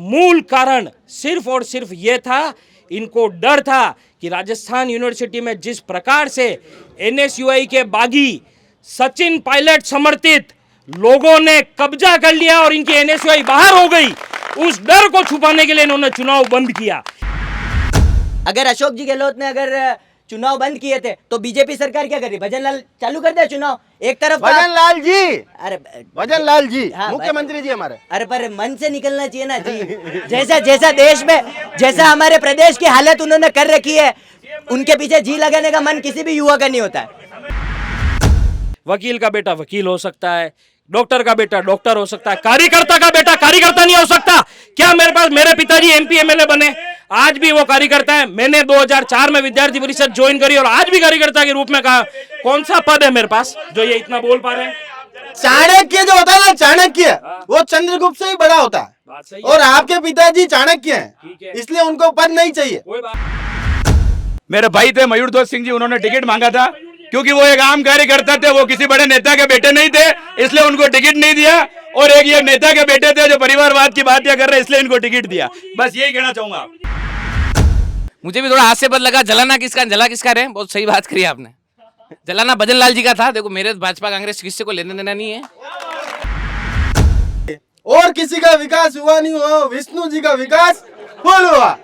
मूल कारण सिर्फ और सिर्फ ये था, इनको डर था कि राजस्थान यूनिवर्सिटी में जिस प्रकार से एनएसयूआई के बागी सचिन पायलट समर्थित लोगों ने कब्जा कर लिया और इनकी एनएसयूआई बाहर हो गई, उस डर को छुपाने के लिए इन्होंने चुनाव बंद किया। अगर अशोक जी गहलोत ने अगर चुनाव बंद किए थे तो बीजेपी सरकार क्या कर रही? भजन लाल चालू कर दे चुनाव। एक तरफ भजन लाल जी, अरे भजन लाल जी, हाँ, मुख्यमंत्री जी हमारे। अरे पर मन से निकलना चाहिए ना जी। जैसा जैसा देश में, जैसा हमारे प्रदेश की हालत उन्होंने कर रखी है, उनके पीछे जी लगाने का मन किसी भी युवा का नहीं होता है। वकील का बेटा वकील हो सकता है, डॉक्टर का बेटा डॉक्टर हो सकता है, कार्यकर्ता का बेटा कार्यकर्ता नहीं हो सकता। क्या मेरे पिताजी एमपी एमएलए बने, आज भी वो कार्यकर्ता है। मैंने 2004 में विद्यार्थी परिषद ज्वाइन करी और आज भी कार्यकर्ता के रूप में कहा। कौन सा पद है मेरे पास जो ये इतना बोल पा रहे हैं? चाणक्य जो होता है ना, चाणक्य, वो चंद्रगुप्त से ही बड़ा होता है। और आपके पिताजी चाणक्य हैं, इसलिए उनको पद नहीं चाहिए। मेरे भाई थे मयूर ध्वज सिंह जी, उन्होंने टिकट मांगा था क्योंकि वो एक आम कार्यकर्ता थे, वो किसी बड़े नेता के बेटे नहीं थे, इसलिए उनको टिकट नहीं दिया। और एक ये नेता के बेटे थे जो परिवारवाद की बात कर रहे, इसलिए इनको टिकट दिया। बस यही कहना चाहूंगा। मुझे भी थोड़ा हास्यास्पद लगा। जलाना किसका, जला किसका रहे? बहुत सही बात करी आपने। जलाना भजन लाल जी का था। देखो मेरे भाजपा कांग्रेस किसी को लेने देना नहीं है। और किसी का विकास हुआ नहीं हुआ, विष्णु जी का विकास फुल हुआ।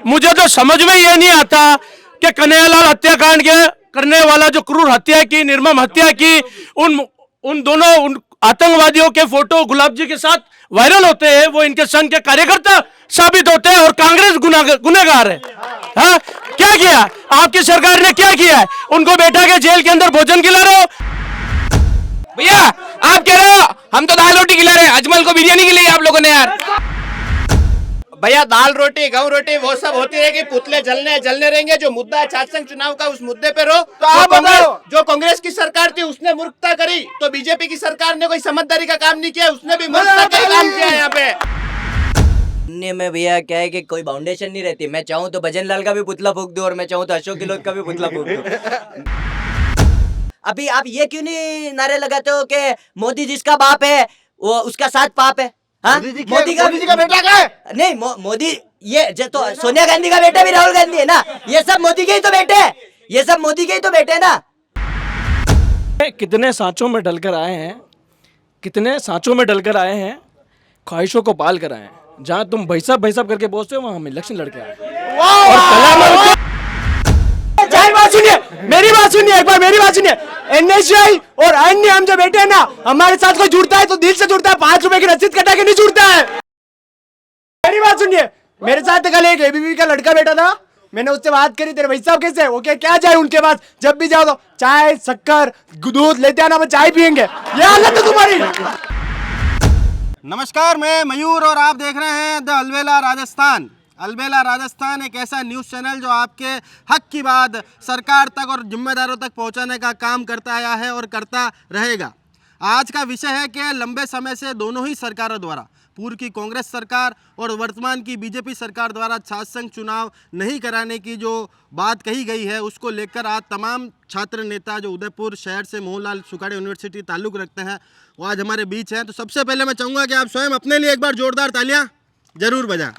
मुझे तो समझ में ये नहीं आता कि कन्हैयालाल हत्याकांड के करने वाला जो क्रूर हत्या की, निर्मम हत्या की, उन दोनों आतंकवादियों के फोटो गुलाब जी के साथ वायरल होते हैं, वो इनके संघ के कार्यकर्ता साबित होते हैं और कांग्रेस गुनहगार है। हाँ, क्या किया आपकी सरकार ने? क्या किया है? उनको बैठा के जेल के अंदर भोजन खिला रहे हो। भैया आप कह रहे हो हम तो दाल रोटी खिला रहे हैं, अजमल को बिरयानी खिलाई आप लोगों ने यार। भैया दाल रोटी गेहूं रोटी वो सब होती रहेगी, पुतले जलने रहेंगे। जो मुद्दा है छात्र संघ चुनाव का, उस मुद्दे पे रहो। तो आप बताओ, जो कांग्रेस की सरकार थी उसने मूर्खता करी, तो बीजेपी की सरकार ने कोई समझदारी का काम नहीं किया, उसने भी मूर्खता का काम किया यहाँ पे। में भैया क्या है कि कोई बाउंडेशन नहीं रहती। मैं चाहूँ तो भजन लाल का भी पुतला फूंक दूं और मैं चाहूँ तो अशोक गहलोत का भी पुतला फूंक दूं। अभी आप ये क्यों नहीं नारे लगाते हो कि मोदी जिसका बाप है वो उसका साथ पाप है? हाँ? मोदी जी का बेटा क्या है? नहीं मोदी, ये तो सोनिया गांधी का बेटा भी राहुल गांधी है ना। ये सब मोदी के ही तो बेटे हैं, ये सब मोदी के ही तो बेटे हैं ना। कितने सांचों में डलकर आए हैं, कितने सांचों में डलकर आए हैं, ख्वाहिशों को पाल कर आए हैं। जहाँ तुम भाई साहब करके बोलते हो वहाँ हम इलेक्शन लड़के आए। और कला बात सुनिए, मेरी बात सुनिए, एक बार मेरी बात सुनिए। एनएसयूआई और अन्य हम जो बैठे हैं ना, हमारे साथ कोई जुड़ता है तो दिल से जुड़ता है, 5 रुपए की रसीद कटा के नहीं जुड़ता है। मेरी बात सुनिए, मेरे साथ कल एक एबीवीपी का लड़का बैठा था, मैंने उससे बात करी, तेरे भाई साहब कैसे है? वो क्या जाए उनके पास, जब भी जाओ तो चाय शक्कर दूध लेते आना, मैं चाय पियेंगे। ये हालत है तुम्हारी। नमस्कार, मैं मयूर और आप देख रहे हैं द अलबेला राजस्थान। अलबेला राजस्थान एक ऐसा न्यूज़ चैनल जो आपके हक की बात सरकार तक और जिम्मेदारों तक पहुंचाने का काम करता आया है और करता रहेगा। आज का विषय है कि लंबे समय से दोनों ही सरकारों द्वारा, पूर्व की कांग्रेस सरकार और वर्तमान की बीजेपी सरकार द्वारा छात्र संघ चुनाव नहीं कराने की जो बात कही गई है, उसको लेकर आज तमाम छात्र नेता जो उदयपुर शहर से मोहनलाल सुखाड़े यूनिवर्सिटी ताल्लुक़ रखते हैं, वो आज हमारे बीच हैं। तो सबसे पहले मैं चाहूँगा कि आप स्वयं अपने लिए एक बार जोरदार तालियाँ जरूर बजाएं।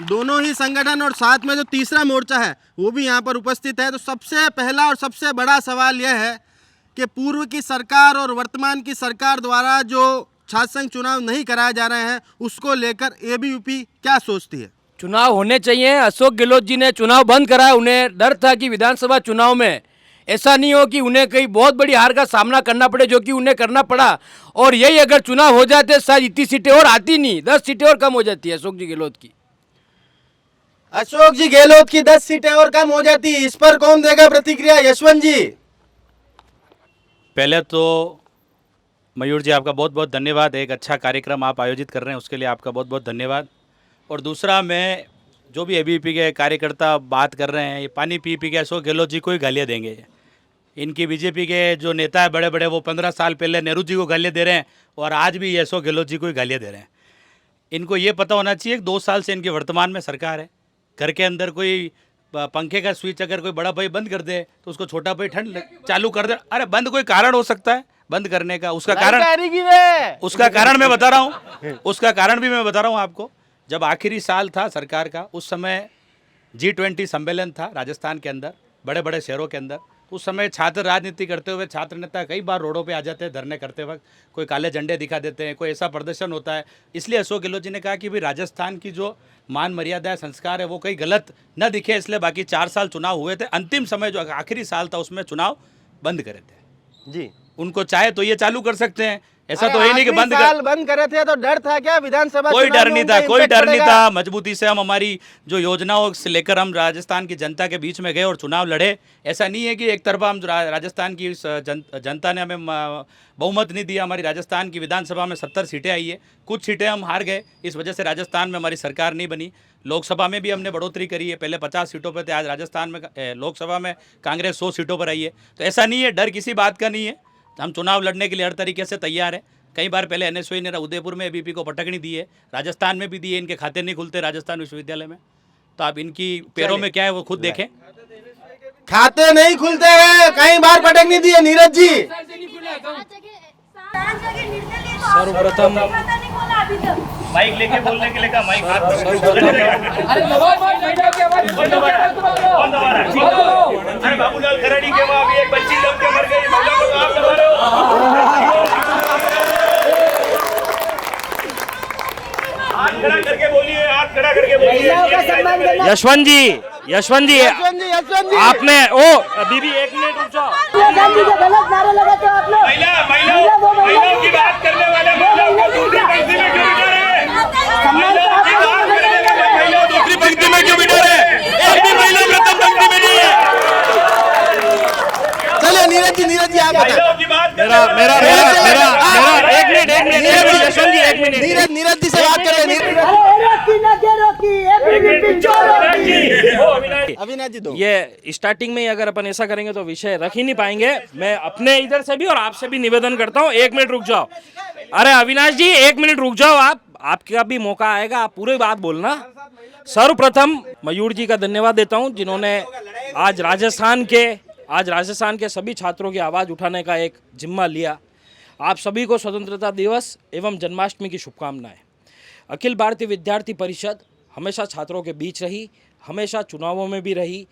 दोनों ही संगठन और साथ में जो तीसरा मोर्चा है वो भी यहाँ पर उपस्थित है। तो सबसे पहला और सबसे बड़ा सवाल यह है कि पूर्व की सरकार और वर्तमान की सरकार द्वारा जो छात्र संघ चुनाव नहीं कराए जा रहे हैं, उसको लेकर एबीवीपी क्या सोचती है? चुनाव होने चाहिए। अशोक गहलोत जी ने चुनाव बंद कराया। उन्हें डर था कि विधानसभा चुनाव में ऐसा नहीं हो कि उन्हें कई बहुत बड़ी हार का सामना करना पड़े, जो कि उन्हें करना पड़ा। और यही अगर चुनाव हो जाते शायद इतनी सीटें और आती नहीं, 10 सीटें और कम हो जाती है अशोक जी गहलोत की। अशोक जी गहलोत की 10 सीटें और कम हो जाती, इस पर कौन देगा प्रतिक्रिया? यशवंत जी। पहले तो मयूर जी आपका बहुत बहुत धन्यवाद। एक अच्छा कार्यक्रम आप आयोजित कर रहे हैं, उसके लिए आपका बहुत बहुत धन्यवाद। और दूसरा, मैं जो भी एबीवीपी के कार्यकर्ता बात कर रहे हैं, ये पानी पी के अशोक गहलोत जी को ही गालियाँ देंगे। इनकी बीजेपी के जो नेता है बड़े बड़े, वो 15 साल पहले नेहरू जी को गालियाँ दे रहे हैं और आज भी ये अशोक गहलोत जी को ही गालियाँ दे रहे हैं। इनको ये पता होना चाहिए कि 2 साल से इनकी वर्तमान में सरकार है। घर के अंदर कोई पंखे का स्विच अगर कोई बड़ा भाई बंद कर दे तो उसको छोटा भाई ठंड चालू कर दे। अरे बंद कोई कारण हो सकता है, बंद करने का उसका कारण मैं बता रहा हूँ, उसका कारण भी मैं बता रहा हूँ आपको। जब आखिरी साल था सरकार का, उस समय G20 सम्मेलन था राजस्थान के अंदर, बड़े बड़े शहरों के अंदर। उस समय छात्र राजनीति करते हुए छात्र नेता कई बार रोडों पे आ जाते हैं धरने करते वक्त, कोई काले झंडे दिखा देते हैं, कोई ऐसा प्रदर्शन होता है। इसलिए अशोक गहलोत जी ने कहा कि भाई राजस्थान की जो मान मर्यादा है, संस्कार है, वो कहीं गलत न दिखे, इसलिए बाकी 4 साल चुनाव हुए थे, अंतिम समय जो आखिरी साल था उसमें चुनाव बंद करे थे जी। उनको चाहे तो ये चालू कर सकते हैं, ऐसा तो है नहीं कि बंद करे थे तो डर था क्या विधानसभा? कोई चुनाव डर में नहीं उनका था, कोई impact डर नहीं पड़ेगा? था। मजबूती से हम हमारी जो योजनाओं से लेकर हम राजस्थान की जनता के बीच में गए और चुनाव लड़े। ऐसा नहीं है कि एक तरफा हम राजस्थान की जनता ने हमें बहुमत नहीं दिया। हमारी राजस्थान की विधानसभा में 70 सीटें आई है, कुछ सीटें हम हार गए, इस वजह से राजस्थान में हमारी सरकार नहीं बनी। लोकसभा में भी हमने बढ़ोतरी करी है, पहले 50 सीटों पर थे, आज राजस्थान में लोकसभा में कांग्रेस 100 सीटों पर आई है। तो ऐसा नहीं है, डर किसी बात का नहीं है। हम चुनाव लड़ने के लिए हर तरीके से तैयार है। कई बार पहले NSOE ने उदयपुर में ABP को पटकनी दी है, राजस्थान में भी दी है, इनके खाते नहीं खुलते राजस्थान विश्वविद्यालय में। तो आप इनकी पैरों में क्या है वो खुद देखें। खाते नहीं खुलते हैं, कई बार पटकनी दी है नीरज जी। सर्वप्रथम माइक लेके बोलने के लिए कहा, माइक अरे बाबूलाल खराड़ी के वहाँ भी एक बच्ची जम के मर गई, महिला को आप दबा रहे हो। हाथ खड़ा करके बोलिए, हाथ खड़ा करके बोलिए। यशवंत जी आपने बीबी 1 मिनट रुक जाओ। महिलाओं की बात करने वाले महिलाओं को दूसरी पंक्ति में क्यों बिठा रहे हैं? महिलाओं की बात करने वाले महिलाओं दूसरी पंक्ति में क्यों बिठा रहे हैं? एक भी महिला प्रथम पंक्ति में नहीं है। चलिए नीरज जी आप बताएं। महिलाओं की बात मेरा मेरा मेरा मेरा मेरा एक मिनट यशवंत जी 1 मिनट। नीरज जी से बात करें। अविनाश जी दो। ये स्टार्टिंग में ही अगर अपन ऐसा करेंगे तो विषय रख ही नहीं पाएंगे। मैं अपने इधर से भी और आपसे भी निवेदन करता हूँ, 1 मिनट रुक जाओ। अरे अविनाश जी 1 मिनट रुक जाओ, आपका भी मौका आएगा, आप पूरी बात बोलना। सर्वप्रथम मयूर जी का धन्यवाद देता हूँ जिन्होंने आज राजस्थान के सभी छात्रों की आवाज़ उठाने का एक जिम्मा लिया। आप सभी को स्वतंत्रता दिवस एवं जन्माष्टमी की शुभकामनाएं। अखिल भारतीय विद्यार्थी परिषद हमेशा छात्रों के बीच रही, हमेशा चुनावों में भी रही।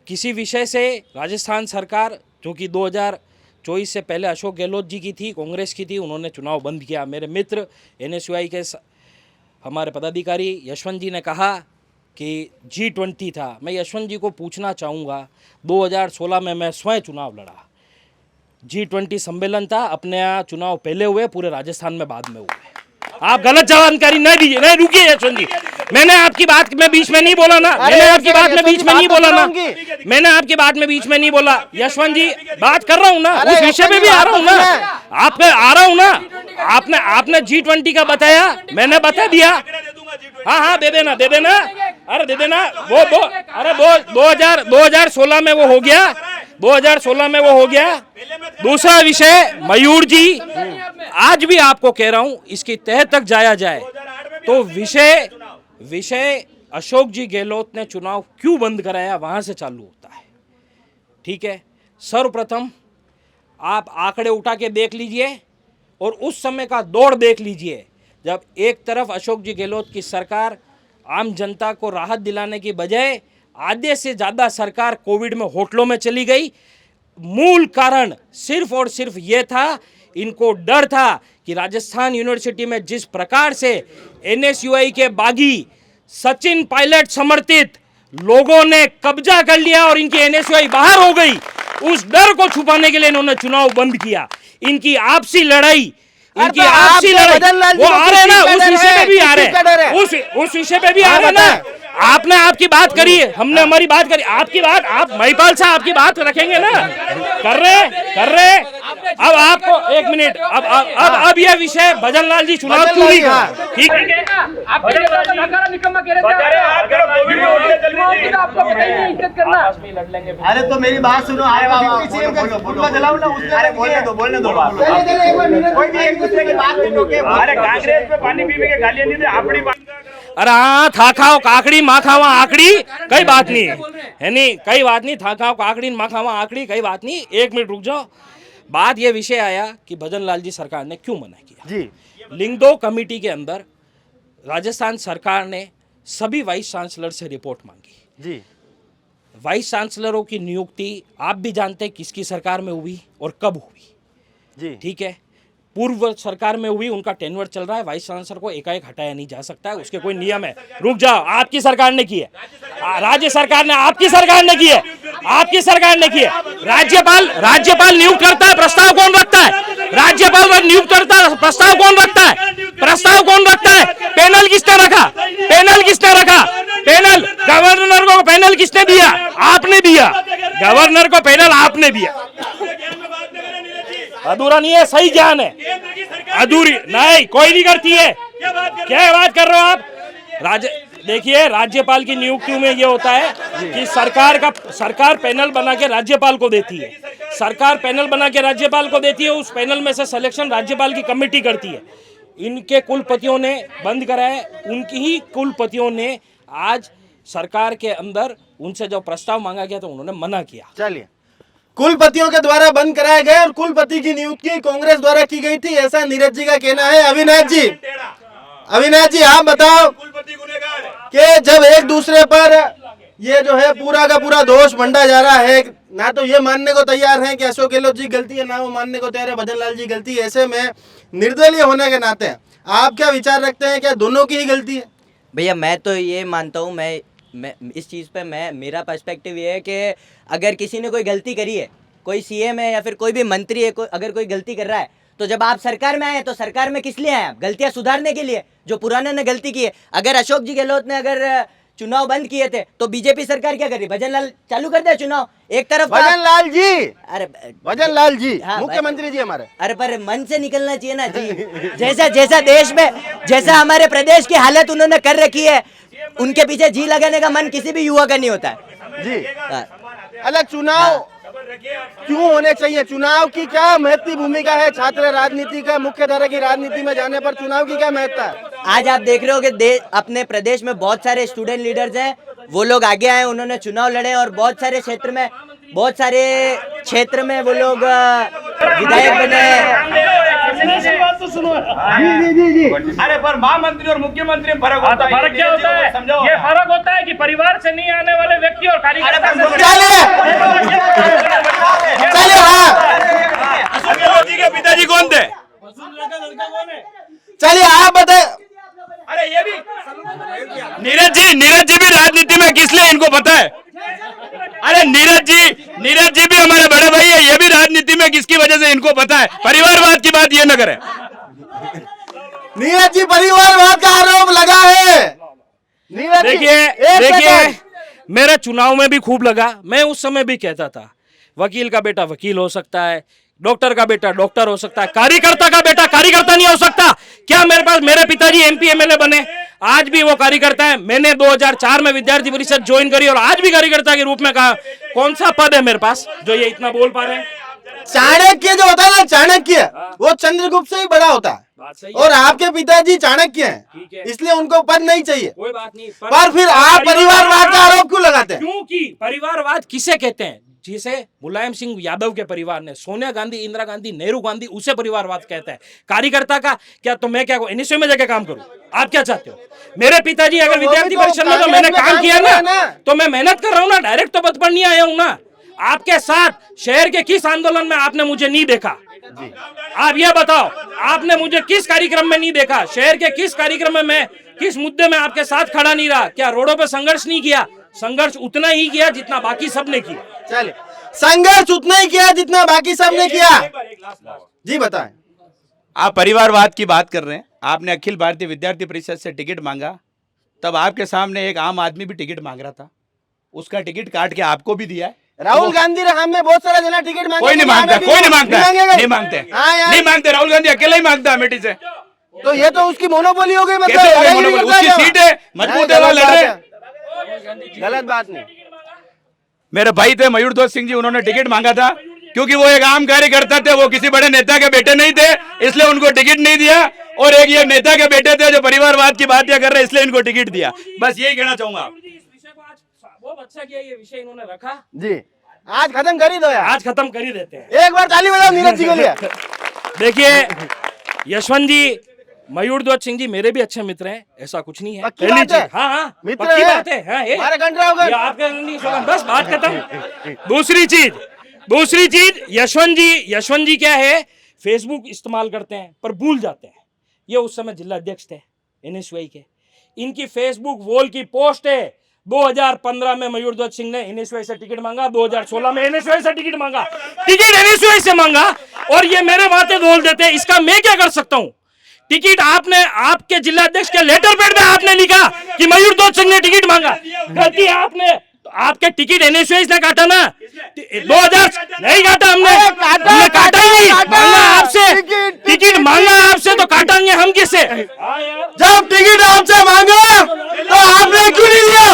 किसी विषय से राजस्थान सरकार जो कि 2024 से पहले अशोक गहलोत जी की थी, कांग्रेस की थी, उन्होंने चुनाव बंद किया। मेरे मित्र NSUI के हमारे पदाधिकारी यशवंत जी ने कहा कि G20 था। मैं यशवंत जी को पूछना चाहूँगा, 2016 में मैं स्वयं चुनाव लड़ा, G20 सम्मेलन था, अपने यहाँ चुनाव पहले हुए, पूरे राजस्थान में बाद में हुए। आप गलत जानकारी नहीं दीजिए। नहीं रुकिए यशवंत जी, मैंने आपकी बात में बीच में नहीं बोला ना, मैंने आपकी बात में बीच में नहीं बोला ना, मैंने आपकी बात में बीच में नहीं बोला। यशवंत जी बात कर रहा हूँ ना, उस विषय पे भी आ रहा हूँ ना, आप पे आ रहा हूँ ना। आपने G20 का बताया, मैंने बता दिया। हाँ दे देना अरे दे देना। वो 2016 में वो हो गया, 2016 में वो हो गया। दूसरा विषय मयूर जी, आज भी आपको कह रहा हूं, इसकी तह तक जाया जाए तो विषय अशोक जी गहलोत ने चुनाव क्यों बंद कराया वहां से चालू होता है। ठीक है, सर्वप्रथम आप आंकड़े उठा के देख लीजिए और उस समय का दौड़ देख लीजिए, जब एक तरफ अशोक जी गहलोत की सरकार आम जनता को राहत दिलाने की बजाय आधे से ज़्यादा सरकार कोविड में होटलों में चली गई। मूल कारण सिर्फ और सिर्फ ये था, इनको डर था कि राजस्थान यूनिवर्सिटी में जिस प्रकार से NSUI के बागी सचिन पायलट समर्थित लोगों ने कब्जा कर लिया और इनकी NSUI बाहर हो गई, उस डर को छुपाने के लिए इन्होंने चुनाव बंद किया। इनकी आपसी लड़ाई वो आ रहे ना, उस विषय पे भी आ रहे, उस विषय पे भी आ रहे ना। आपने आपकी बात करी, हमने हमारी बात करी, आपकी बात आप महिपाल साहब आपकी बात रखेंगे ना, कर रहे। अब आपको 1 मिनट, अब यह विषय भजन लाल जी चुनाव क्यों नहीं कर, ठीक है? अरे तो मेरी बात सुनो, कांग्रेस पे पानी पीने के गालियां नहीं दे, अपनी बात। अरे हाँ, था खाओ काकड़ी माँ खावा आकड़ी, कई बात नहीं है नहीं, कई बात नहीं, था खाओ काकड़ी माँ खावा आकड़ी, कई बात नहीं। 1 मिनट रुक जाओ। बात ये विषय आया कि भजन लाल जी सरकार ने क्यों मना किया। जी लिंगदो कमेटी के अंदर राजस्थान सरकार ने सभी वाइस चांसलर से रिपोर्ट मांगी। जी वाइस चांसलरों की नियुक्ति आप भी जानते हैं किसकी सरकार में हुई और कब हुई। जी ठीक है, पूर्व सरकार में हुई, उनका टेन्योर चल रहा है, वाइस चांसलर को एकाएक हटाया नहीं जा सकता है, उसके कोई नियम है। रुक जाओ, आपकी सरकार ने की है, राज्य सरकार ने, आपकी सरकार ने की है, आपकी सरकार ने की है। राज्यपाल नियुक्त करता है, प्रस्ताव कौन रखता है? राज्यपाल नियुक्त करता है, प्रस्ताव कौन रखता है? प्रस्ताव कौन रखता है? पैनल किसने रखा? पैनल किसने रखा? पैनल गवर्नर को पैनल किसने दिया? आपने दिया। गवर्नर को पैनल आपने दिया। अधूरा नहीं है, सही ज्ञान है, अधूरी नहीं, कोई नहीं करती है। क्या बात कर रहे हो आप? देखिए, राज्यपाल की नियुक्ति में ये होता है कि सरकार पैनल बना के राज्यपाल को देती है। सरकार पैनल बना के राज्यपाल को देती है, उस पैनल में से सिलेक्शन राज्यपाल की कमेटी करती है। इनके कुलपतियों ने बंद करा है, उनकी ही कुलपतियों ने आज सरकार के अंदर उनसे जो प्रस्ताव मांगा गया तो उन्होंने मना किया। चलिए, कुलपतियों के द्वारा बंद कराए गए और कुलपति की नियुक्ति कांग्रेस द्वारा की गई थी, ऐसा नीरज जी का कहना है। अविनाश जी आप बताओ कि जब एक दूसरे पर ये जो है पूरा का पूरा दोष बंटा जा रहा है, ना तो ये मानने को तैयार हैं कि अशोक गहलोत जी गलती है, ना वो मानने को तैयार है भजन लाल जी गलती है, ऐसे में निर्दलीय होने के नाते आप क्या विचार रखते हैं, क्या दोनों की ही गलती है? भैया मैं तो ये मानता हूँ, मैं इस चीज़ पे मेरा पर्सपेक्टिव ये है कि अगर किसी ने कोई गलती करी है, कोई सीएम है या फिर कोई भी मंत्री है, अगर कोई गलती कर रहा है, तो जब आप सरकार में आए तो सरकार में किस लिए आए आप? गलतियां सुधारने के लिए, जो पुराने ने गलती की है। अगर अशोक जी गहलोत ने अगर चुनाव बंद किए थे तो बीजेपी सरकार क्या करी? भजन लाल चालू कर दिया चुनाव। एक तरफ भजन लाल जी, अरे भजन लाल जी हाँ, मुख्यमंत्री जी हमारे। अरे पर मन से निकलना चाहिए ना जी। जैसा देश में, जैसा हमारे प्रदेश की हालत उन्होंने कर रखी है, उनके पीछे जी लगाने का मन किसी भी युवा का नहीं होता है जी। हाँ। अलग चुनाव क्यों होने चाहिए? चुनाव की क्या महत्वपूर्ण भूमिका है? छात्र राजनीति का मुख्यधारा की राजनीति में जाने पर चुनाव की क्या महत्ता है? आज आप देख रहे हो कि अपने प्रदेश में बहुत सारे स्टूडेंट लीडर्स हैं, वो लोग आगे आए, उन्होंने चुनाव लड़े और बहुत सारे क्षेत्र में वो लोग विधायक बने। अरे पर महामंत्री और मुख्यमंत्री में फर्क होता है। फर्क क्या होता है? ये फर्क होता है कि परिवार से नहीं आने वाले व्यक्ति और कार्यकर्ता चलिए हाँ, अशोक जी के पिताजी कौन थे? चलिए आप बताए। अरे ये भी नीरज जी भी राजनीति में, किस लिए इनको पता है? अरे नीरज जी भी हमारे बड़े भाई है, ये भी राजनीति में, किसकी वजह से इनको पता है? परिवारवाद की बात ये न करें। नीरज जी परिवारवाद का आरोप लगा है। नीरज जी, देखिए मेरा चुनाव में भी खूब लगा। मैं उस समय भी कहता था वकील का बेटा वकील हो सकता है, डॉक्टर का बेटा डॉक्टर हो सकता है, कार्यकर्ता का बेटा कार्यकर्ता नहीं हो सकता। क्या मेरे पिताजी एमपी एमएलए बने? आज भी वो कार्यकर्ता है। मैंने 2004 में विद्यार्थी परिषद ज्वाइन करी और आज भी कार्यकर्ता के रूप में कहा। कौन सा पद है मेरे पास जो ये इतना बोल पा रहे हैं? चाणक्य जो होता है ना, चाणक्य वो चंद्रगुप्त से ही बड़ा होता है और आपके पिताजी चाणक्य हैं, इसलिए उनको पद नहीं चाहिए। कोई बात नहीं, पर फिर आप परिवारवाद का आरोप क्यों लगाते हैं? क्योंकि परिवारवाद किसे कहते हैं? जिसे मुलायम सिंह यादव के परिवार ने, सोनिया गांधी, इंदिरा गांधी, नेहरू गांधी, उसे परिवारवाद कहता है। कार्यकर्ता का क्या? तो मैं क्या एनएसयू में जाके काम करूं? आप क्या चाहते हो? मेरे पिताजी अगर विद्यार्थी परिषद में, तो मैंने काम किया ना, तो मैं मेहनत कर रहा हूं ना, डायरेक्ट तो पद पर नहीं आया हूं ना। आपके साथ शहर के किस आंदोलन में आपने मुझे नहीं देखा? आप ये बताओ, आपने मुझे किस कार्यक्रम में नहीं देखा? शहर के किस कार्यक्रम में मैं किस मुद्दे में आपके साथ खड़ा नहीं रहा? क्या रोडों पे संघर्ष नहीं किया? संघर्ष उतना ही किया जितना बाकी सबने किया। चलिए, संघर्ष उतना ही किया जितना बाकी सबने किया। जी बताएं। आप परिवारवाद की बात कर रहे हैं। आपने अखिल भारतीय विद्यार्थी परिषद से टिकट मांगा, तब आपके सामने एक आम आदमी भी टिकट मांग रहा था, उसका टिकट काट के आपको भी दिया है। राहुल गांधी ने हमें बहुत सारा जना टिकट मांगे। कोई नहीं मांगता, नहीं मांगते। राहुल गांधी अकेला ही मांगता अमेठी से। तो ये तो उसकी मोनोपोली हो गई। कैसे हो गई मोनोपोली? उसकी सीट है, मजबूत है, वो लड़ रहे हैं। गलत बात नहीं। मेरे भाई थे मयूरध्वज सिंह जी, उन्होंने टिकट मांगा था क्योंकि वो एक आम कार्यकर्ता थे, वो किसी बड़े नेता के बेटे नहीं थे, इसलिए उनको टिकट नहीं दिया। और एक ये नेता के बेटे थे जो परिवारवाद की बात कर रहे, इसलिए इनको टिकट दिया। बस यही कहना चाहूंगा। बहुत अच्छा किया ये विषय इन्होंने रखा जी। आज खत्म कर ही दो यार, आज खत्म कर ही देते हैं। एक बार ताली बजाओ नीरज जी के लिए। देखिए यशवंत जी, मयूर ध्वज सिंह जी मेरे भी अच्छे मित्र हैं, ऐसा कुछ नहीं है। पक्की पहली बात है? चीज, हाँ हाँ मित्र पक्की है? बात है, हाँ, ये हमारे कंट्रा होगा। ये आपके नहीं होगा, बस बात खत्म। दूसरी चीज यशवंत जी क्या है, फेसबुक इस्तेमाल करते हैं पर भूल जाते हैं। ये उस समय जिला अध्यक्ष थे NSY के, इनकी फेसबुक वॉल की पोस्ट है 2015 में मयूर ध्वज सिंह ने NSY से टिकट मांगा, 2016 में NSY से टिकट मांगा, टिकट NSY से मांगा और ये मेरे माथे धोल देते हैं। इसका मैं क्या कर सकता हूं? टिकट आपने, आपके जिला अध्यक्ष के लेटर पैड में आपने लिखा कि मयूर ध्वज सिंह ने टिकट मांगा, गलती आपने, आपके टिकट NSY ने काटा ना, 2000 नहीं काटा हमने काटा ही नहीं, मांगा आपसे टिकट, मांगा आपसे तो काटेंगे हम किससे? जब टिकट आपसे मांगा तो आपने क्यों नहीं दिया?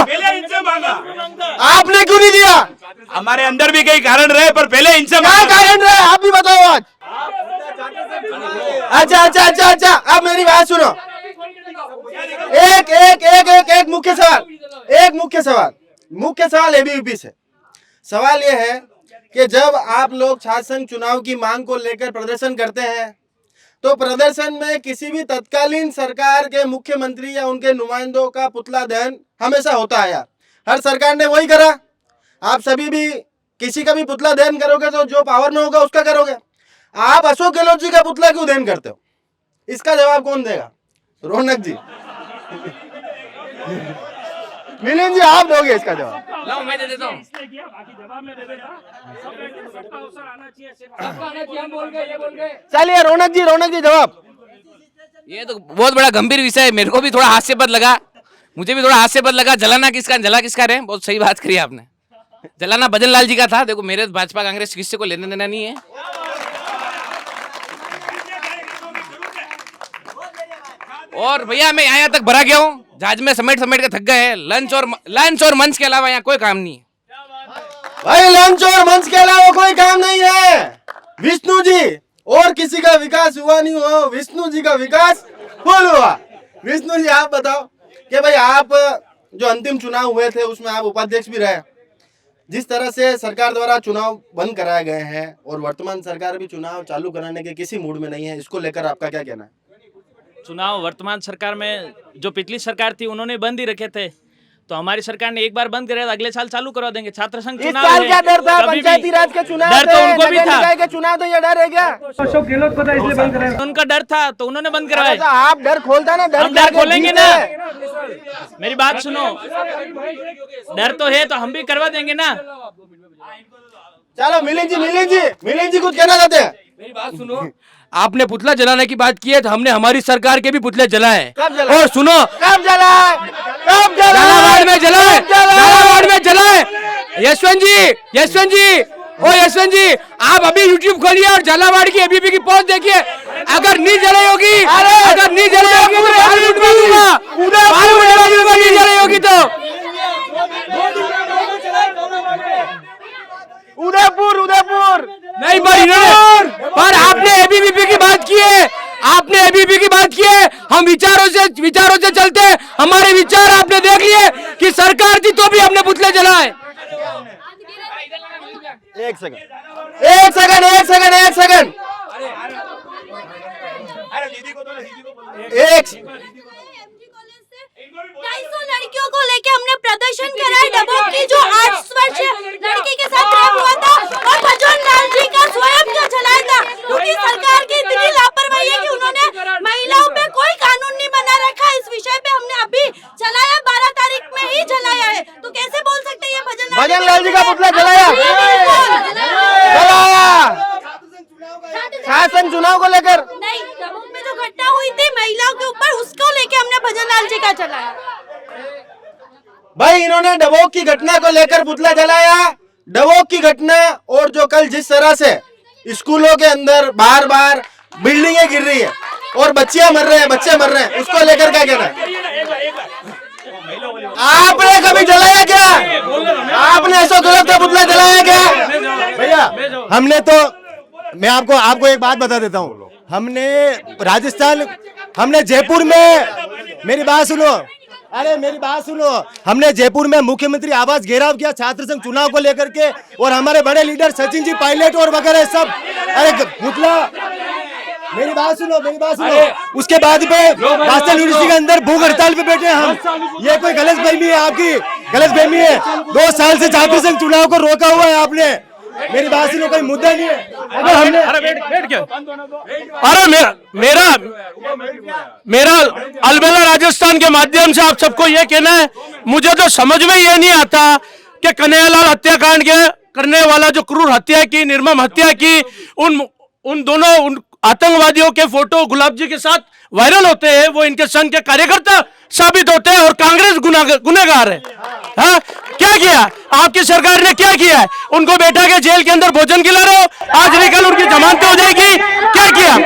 आपने क्यों नहीं दिया? हमारे अंदर भी कई कारण रहे, पर पहले इनसे क्या कारण रहे आप भी बताओ आज। अच्छा, अब मेरी बात सुनो। एक मुख्य सवाल एबीवीपी से। सवाल यह है कि जब आप लोग छात्र संघ चुनाव की मांग को लेकर प्रदर्शन करते हैं तो प्रदर्शन में किसी भी तत्कालीन सरकार के मुख्यमंत्री या उनके नुमाइंदों का पुतला दहन हमेशा होता है यार। हर सरकार ने वही करा, आप सभी भी किसी का भी पुतला दहन करोगे तो जो पावर में होगा उसका करोगे। आप अशोक गहलोत जी का पुतला क्यों दहन करते हो? इसका जवाब कौन देगा? रौनक जी, मिलिंद जी, आप दोगे इसका जवाब? लाओ मैं दे देता हूँ। चलिए रौनक जी जवाब। ये तो बहुत बड़ा गंभीर विषय है, मेरे को भी थोड़ा हास्यपद लगा, मुझे भी थोड़ा हास्यपद लगा। जला किसका रहे, बहुत सही बात करी आपने। जलाना भजन लाल जी का था। देखो मेरे भाजपा कांग्रेस किसी को लेने देना नहीं है। और भैया मैं यहाँ तक भरा गया हूँ, जहाज में समेट के थक गए हैं। लंच और मंच के अलावा यहाँ कोई काम नहीं है भाई, लंच और मंच के अलावा कोई काम नहीं है। विष्णु जी, और किसी का विकास हुआ नहीं हुआ, विष्णु जी का विकास फुल हुआ। विष्णु जी आप बताओ कि भाई आप जो अंतिम चुनाव हुए थे उसमें आप उपाध्यक्ष भी रहे, जिस तरह से सरकार द्वारा चुनाव बंद कराए गए हैं और वर्तमान सरकार भी चुनाव चालू कराने के किसी मूड में नहीं है, इसको लेकर आपका क्या कहना है? चुनाव वर्तमान सरकार में जो पिछली सरकार थी उन्होंने बंद ही रखे थे, तो हमारी सरकार ने एक बार बंद कराया, अगले साल चालू करवा देंगे। छात्र संघ इस चुनाव साल है, क्या डर था? कभी भी पंचायती राज के चुनाव डर तो थे, उनको भी नगर था। निकाय के चुनाव थे, ये डर है क्या? उनका डर था तो उन्होंने बंद करवाए। अच्छा, आप डर खोलता ना, हम डर खोलेंगे ना, मेरी बात सुनो, डर तो है तो हम भी करवा देंगे ना। चलो मिलिंद जी कुछ कहना चाहते हैं? मेरी बात सुनो, आपने पुतला जलाने की बात की है तो हमने हमारी सरकार के भी पुतले जलाए। कब जलाए? और सुनो, कब जलाए? झालावाड़ में जलाए। यशवंत जी आप अभी YouTube खोलिए और झालावाड़ की एबीपी की पोस्ट देखिए। अगर नहीं जलाई होगी तो नहीं जलाई होगी तो उदयपुर नहीं, पर आपने एबीवीपी की बात की है। हम विचारों से चलते हैं। हमारे विचार आपने देख लिए कि सरकार थी तो भी हमने पुतले जलाए। एक सेकंड। 250 लड़कियों को लेके हमने प्रदर्शन करा है। डबोक की जो 8 वर्षीय लड़की के साथ रेप हुआ था और भजन लाल जी का स्वयं का चलाया था, क्योंकि सरकार की इतनी लापरवाही है कि उन्होंने महिलाओं पे कोई कानून नहीं बना रखा। इस विषय पे हमने अभी चलाया, 12 तारीख में ही चलाया है, तो कैसे बोल सकते हैं ये भजन लाल जी का पुतला जलाया? शासन चुनाव को लेकर नहीं, डबोक में जो घटना हुई थी महिलाओं के ऊपर, उसको लेके हमने भजन लाल जी का चलाया। भाई इन्होंने डबोक की घटना को लेकर पुतला जलाया। डबोक की घटना और जो कल जिस तरह से स्कूलों के अंदर बार बिल्डिंगें गिर रही है और बच्चे मर रहे हैं, उसको लेकर क्या कहना है? आपने कभी जलाया क्या? आपने अशोक गहलोत का पुतला जलाया क्या? भैया हमने तो, मैं आपको एक बात बता देता हूँ। हमने जयपुर में, मेरी बात सुनो, अरे मेरी बात सुनो, हमने जयपुर में मुख्यमंत्री आवास घेराव किया छात्र संघ चुनाव को लेकर के, और हमारे बड़े लीडर सचिन जी पायलट और वगैरह सब, अरे पुतला, मेरी बात सुनो, उसके बाद पे राजस्थान यूनिवर्सिटी के अंदर भूख हड़ताल पे बैठे हैं हम। ये कोई गलत फहमी है, आपकी गलत फहमी है। 2 साल से छात्र संघ चुनाव को रोका हुआ है आपने। मेरी बात सुनो, कोई मुद्दा नहीं है। अगर हमने अरे मेरा अलबेला राजस्थान के माध्यम से आप सबको ये कहना है, मुझे तो समझ में ये नहीं आता कि कन्हैयालाल हत्याकांड के करने वाला जो क्रूर हत्या की, निर्मम हत्या की, उन दोनों आतंकवादियों के फोटो गुलाब जी के साथ वायरल होते हैं, वो इनके संघ के कार्यकर्ता साबित होते हैं और कांग्रेस गुनहगार है। हाँ, क्या किया आपकी सरकार ने, क्या किया है? उनको बैठा के जेल के अंदर भोजन खिला रहे हो, आज नहीं कल उनकी जमानत हो जाएगी। क्या किया?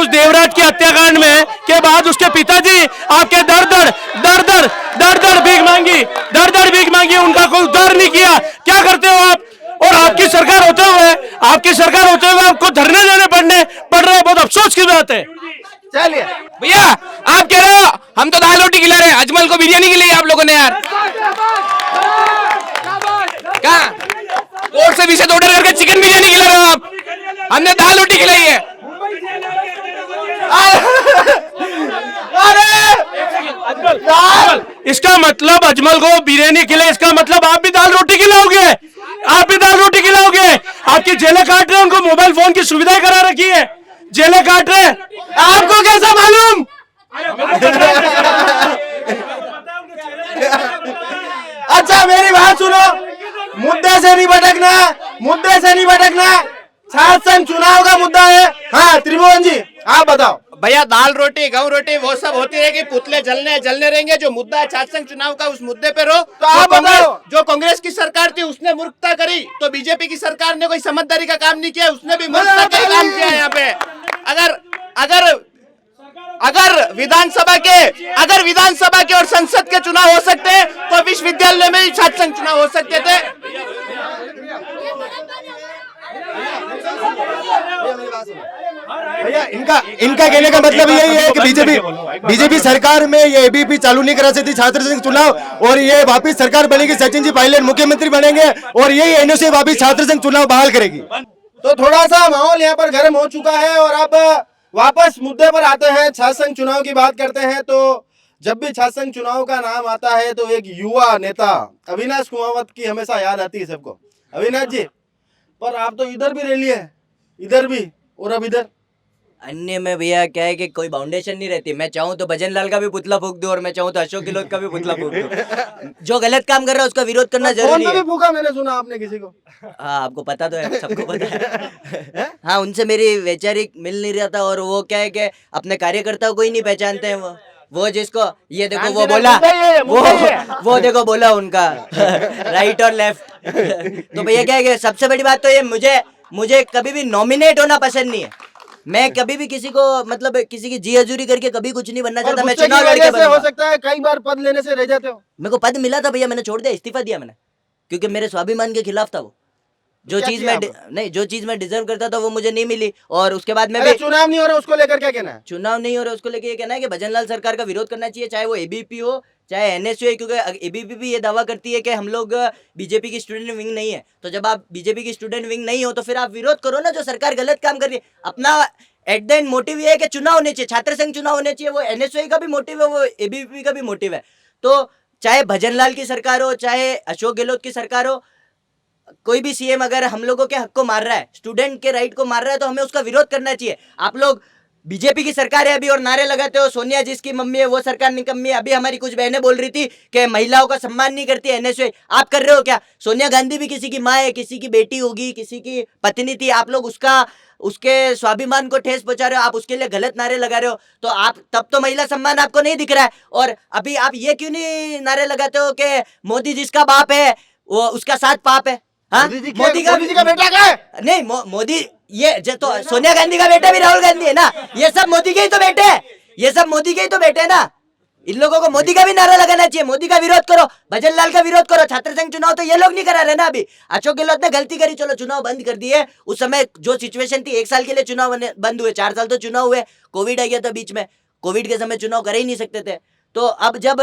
देवराज के हत्याकांड में के बाद उसके पिताजी आपके दर दर भीख मांगी, उनका कोई उद्धार नहीं किया। क्या करते हो आप? और आपकी सरकार होते हुए आपको धरने देने पड़ रहे हैं। बहुत अफसोस की बात है। चलिए भैया, आप कह रहे हो हम तो दाल रोटी खिला रहे हैं, अजमल को बिरयानी खिलाई आप लोगों ने यार। कहाँ कोर्ट से विशेष ऑर्डर करके चिकन बिरयानी खिला रहे हो आप? हमने दाल रोटी खिलाई है। इसका मतलब अजमल को बिरयानी खिले, इसका मतलब आप भी दाल रोटी खिलाओगे। आपकी जेलें काट रहे हैं, उनको मोबाइल फोन की सुविधा करा रखी है, जेलें काट रहे हैं। आपको कैसा मालूम? अच्छा मेरी बात सुनो, मुद्दे से नहीं भटकना। छात्र संघ चुनाव का मुद्दा है। हाँ त्रिभुवन जी, आप बताओ। भैया, दाल रोटी गेहूं रोटी वो सब होती रहेगी, पुतले जलने रहेंगे। जो मुद्दा है छात्र संघ चुनाव का, उस मुद्दे पे रहो। तो आप बताओ। जो कांग्रेस की सरकार थी उसने मूर्खता करी, तो बीजेपी की सरकार ने कोई समझदारी का काम नहीं किया, उसने भी मूर्खता का काम किया यहाँ पे। अगर विधानसभा के और संसद के चुनाव हो सकते हैं, तो विश्वविद्यालय में ही छात्र संघ चुनाव हो सकते थे। भैया, इनका कहने का मतलब यही है कि बीजेपी सरकार में ये एबीपी चालू नहीं करा सकती छात्र संघ चुनाव, और ये वापिस सरकार बनेगी, सचिन जी पायलट मुख्यमंत्री बनेंगे, और यही एनओसी वापिस छात्र संघ चुनाव बहाल करेगी। तो थोड़ा सा माहौल यहाँ पर गर्म हो चुका है, और अब वापस मुद्दे पर आते हैं। छात्र संघ चुनाव की बात करते हैं, तो जब भी छात्र संघ चुनाव का नाम आता है तो एक युवा नेता अविनाश कुमावत की हमेशा याद आती है सबको। अविनाश जी, पर आप तो इधर भी रह लिए, इधर भी और अब इधर। अन्य में भैया क्या है कि कोई बाउंडेशन नहीं रहती। मैं चाहूँ तो भजन लाल का भी पुतला फूंक दूं, और मैं चाहूँ तो अशोक गहलोत का भी पुतला फूंक दूं। जो गलत काम कर रहा है उसका विरोध करना जरूरी है। फूका मैंने सुना आपने किसी को। हाँ, आपको पता तो है, सबको पता है। हाँ, उनसे मेरी वैचारिक मिल नहीं रहा था, और वो क्या है कि अपने कार्यकर्ताओं को ही नहीं पहचानते हैं। वो जिसको ये देखो वो बोला, वो देखो बोला उनका राइट और लेफ्ट। तो भैया क्या है कि सबसे बड़ी बात तो ये, मुझे कभी भी नॉमिनेट होना पसंद नहीं है। मैं कभी भी किसी को, मतलब किसी की जी हजूरी करके कभी कुछ नहीं बनना चाहता। मैं चुनाव लड़के बनूंगा। हो सकता है कई बार पद लेने से रह जाते हो। मेरे को पद मिला था भैया, मैंने छोड़ दिया, इस्तीफा दिया मैंने, क्योंकि मेरे स्वाभिमान के खिलाफ था वो। जो चीज मैं डिजर्व करता था वो मुझे नहीं मिली। और उसके बाद में भी चुनाव नहीं हो रहा, उसको लेकर क्या कहना है? चुनाव नहीं हो रहा उसको लेकर ये कहना है कि भजन लाल सरकार का विरोध करना चाहिए, चाहे वो एबीपी हो चाहे एनएसयू है, क्योंकि एबीपी भी ये दावा करती है कि हम लोग बीजेपी की स्टूडेंट विंग नहीं है। तो जब आप बीजेपी की स्टूडेंट विंग नहीं हो तो फिर आप विरोध करो ना, जो सरकार गलत काम कर रही है। अपना एट द एंड मोटिव ये है कि चुनाव होने चाहिए, छात्र संघ चुनाव होने चाहिए। वो एनएसयू का भी मोटिव है, वो एबीपी का भी मोटिव है। तो चाहे भजन लाल की सरकार हो चाहे अशोक गहलोत की सरकार हो, कोई भी सीएम अगर हम लोगों के हक को मार रहा है, स्टूडेंट के राइट को मार रहा है, तो हमें उसका विरोध करना चाहिए। आप लोग बीजेपी की सरकार है अभी और नारे लगाते हो सोनिया जिसकी मम्मी है वो सरकार निकम्मी है। अभी हमारी कुछ बहनें बोल रही थी कि महिलाओं का सम्मान नहीं करती एनएसयू। आप कर रहे हो क्या? सोनिया गांधी भी किसी की माँ है, किसी की बेटी होगी, किसी की पत्नी थी। आप लोग उसके स्वाभिमान को ठेस पहुंचा रहे हो, आप उसके लिए गलत नारे लगा रहे हो। तो आप तब तो महिला सम्मान आपको नहीं दिख रहा है। और अभी आप ये क्यों नहीं नारे लगाते हो कि मोदी जिसका बाप है वो उसका साथ पाप है? हाँ, मोदी का बेटा क्या है? नहीं, मोदी ये तो सोनिया गांधी का बेटा भी राहुल गांधी है ना। ये सब मोदी के ही तो बेटे हैं, ये सब मोदी के ही तो बेटे हैं ना। इन लोगों को मोदी का भी नारा लगाना चाहिए, मोदी का विरोध करो, भजन लाल का विरोध करो। छात्र संघ चुनाव तो ये लोग नहीं करा रहे ना। अभी अशोक गहलोत ने गलती करी, चलो चुनाव बंद कर दिए। उस समय जो सिचुएशन थी, 1 साल के लिए चुनाव बंद हुए, 4 साल तो चुनाव हुए, कोविड आ गया था बीच में, कोविड के समय चुनाव कर ही नहीं सकते थे। तो अब जब